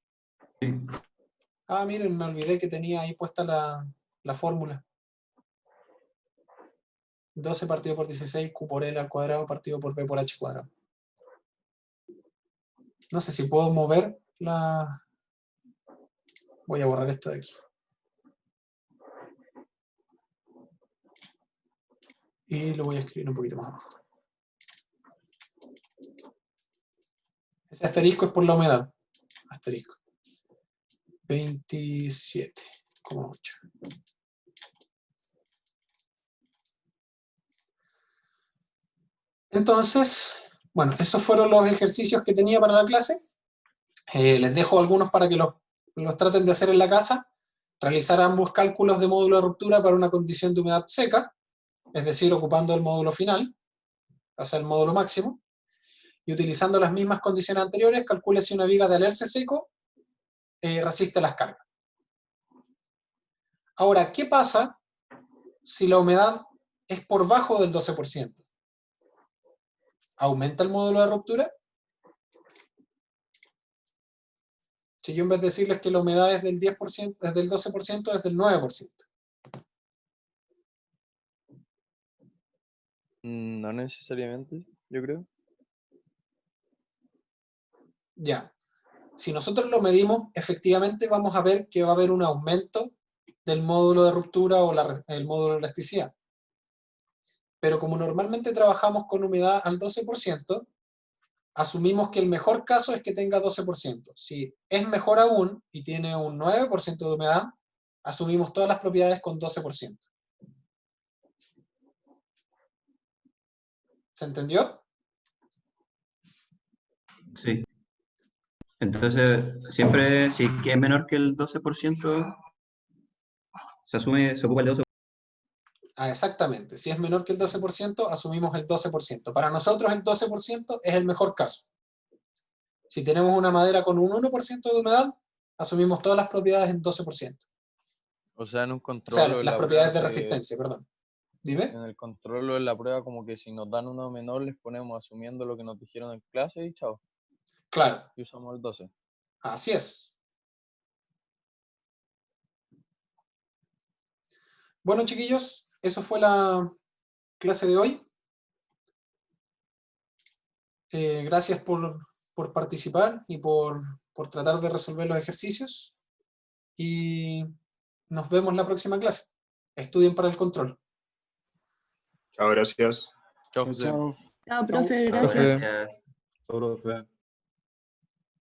Ah, miren, me olvidé que tenía ahí puesta la fórmula. 12 partido por 16, Q por L al cuadrado partido por B por H cuadrado. No sé si puedo mover la... Voy a borrar esto de aquí. Y lo voy a escribir un poquito más abajo. Ese asterisco es por la humedad. Asterisco. 27,8. Entonces, bueno, esos fueron los ejercicios que tenía para la clase. Les dejo algunos para que los traten de hacer en la casa. Realizar ambos cálculos de módulo de ruptura para una condición de humedad seca, es decir, ocupando el módulo final, o sea, el módulo máximo, y utilizando las mismas condiciones anteriores, calcule si una viga de alerce seco resiste las cargas. Ahora, ¿qué pasa si la humedad es por bajo del 12%? ¿Aumenta el módulo de ruptura? Si yo en vez de decirles que la humedad es del 10%, es del 12%, es del 9%. No necesariamente, yo creo. Ya. Si nosotros lo medimos, efectivamente vamos a ver que va a haber un aumento del módulo de ruptura o el módulo de elasticidad. Pero como normalmente trabajamos con humedad al 12%, asumimos que el mejor caso es que tenga 12%. Si es mejor aún y tiene un 9% de humedad, asumimos todas las propiedades con 12%. ¿Se entendió? Sí. Entonces, siempre, si es que es menor que el 12%, se ocupa el 12%. Ah, exactamente. Si es menor que el 12%, asumimos el 12%. Para nosotros el 12% es el mejor caso. Si tenemos una madera con un 1% de humedad, asumimos todas las propiedades en 12%. O sea, en un O control sea, o en las la propiedades de prueba resistencia, perdón. Dime. en el control o en la prueba, como que si nos dan uno menor, les ponemos asumiendo lo que nos dijeron en clase y chao. Claro. Y usamos el 12. Así es. Bueno, chiquillos, eso fue la clase de hoy. Gracias por participar y por tratar de resolver los ejercicios. Y nos vemos la próxima clase. Estudien para el control. Chao, gracias. Chao, José. Chao, profe, Chao. gracias. Gracias. Profe.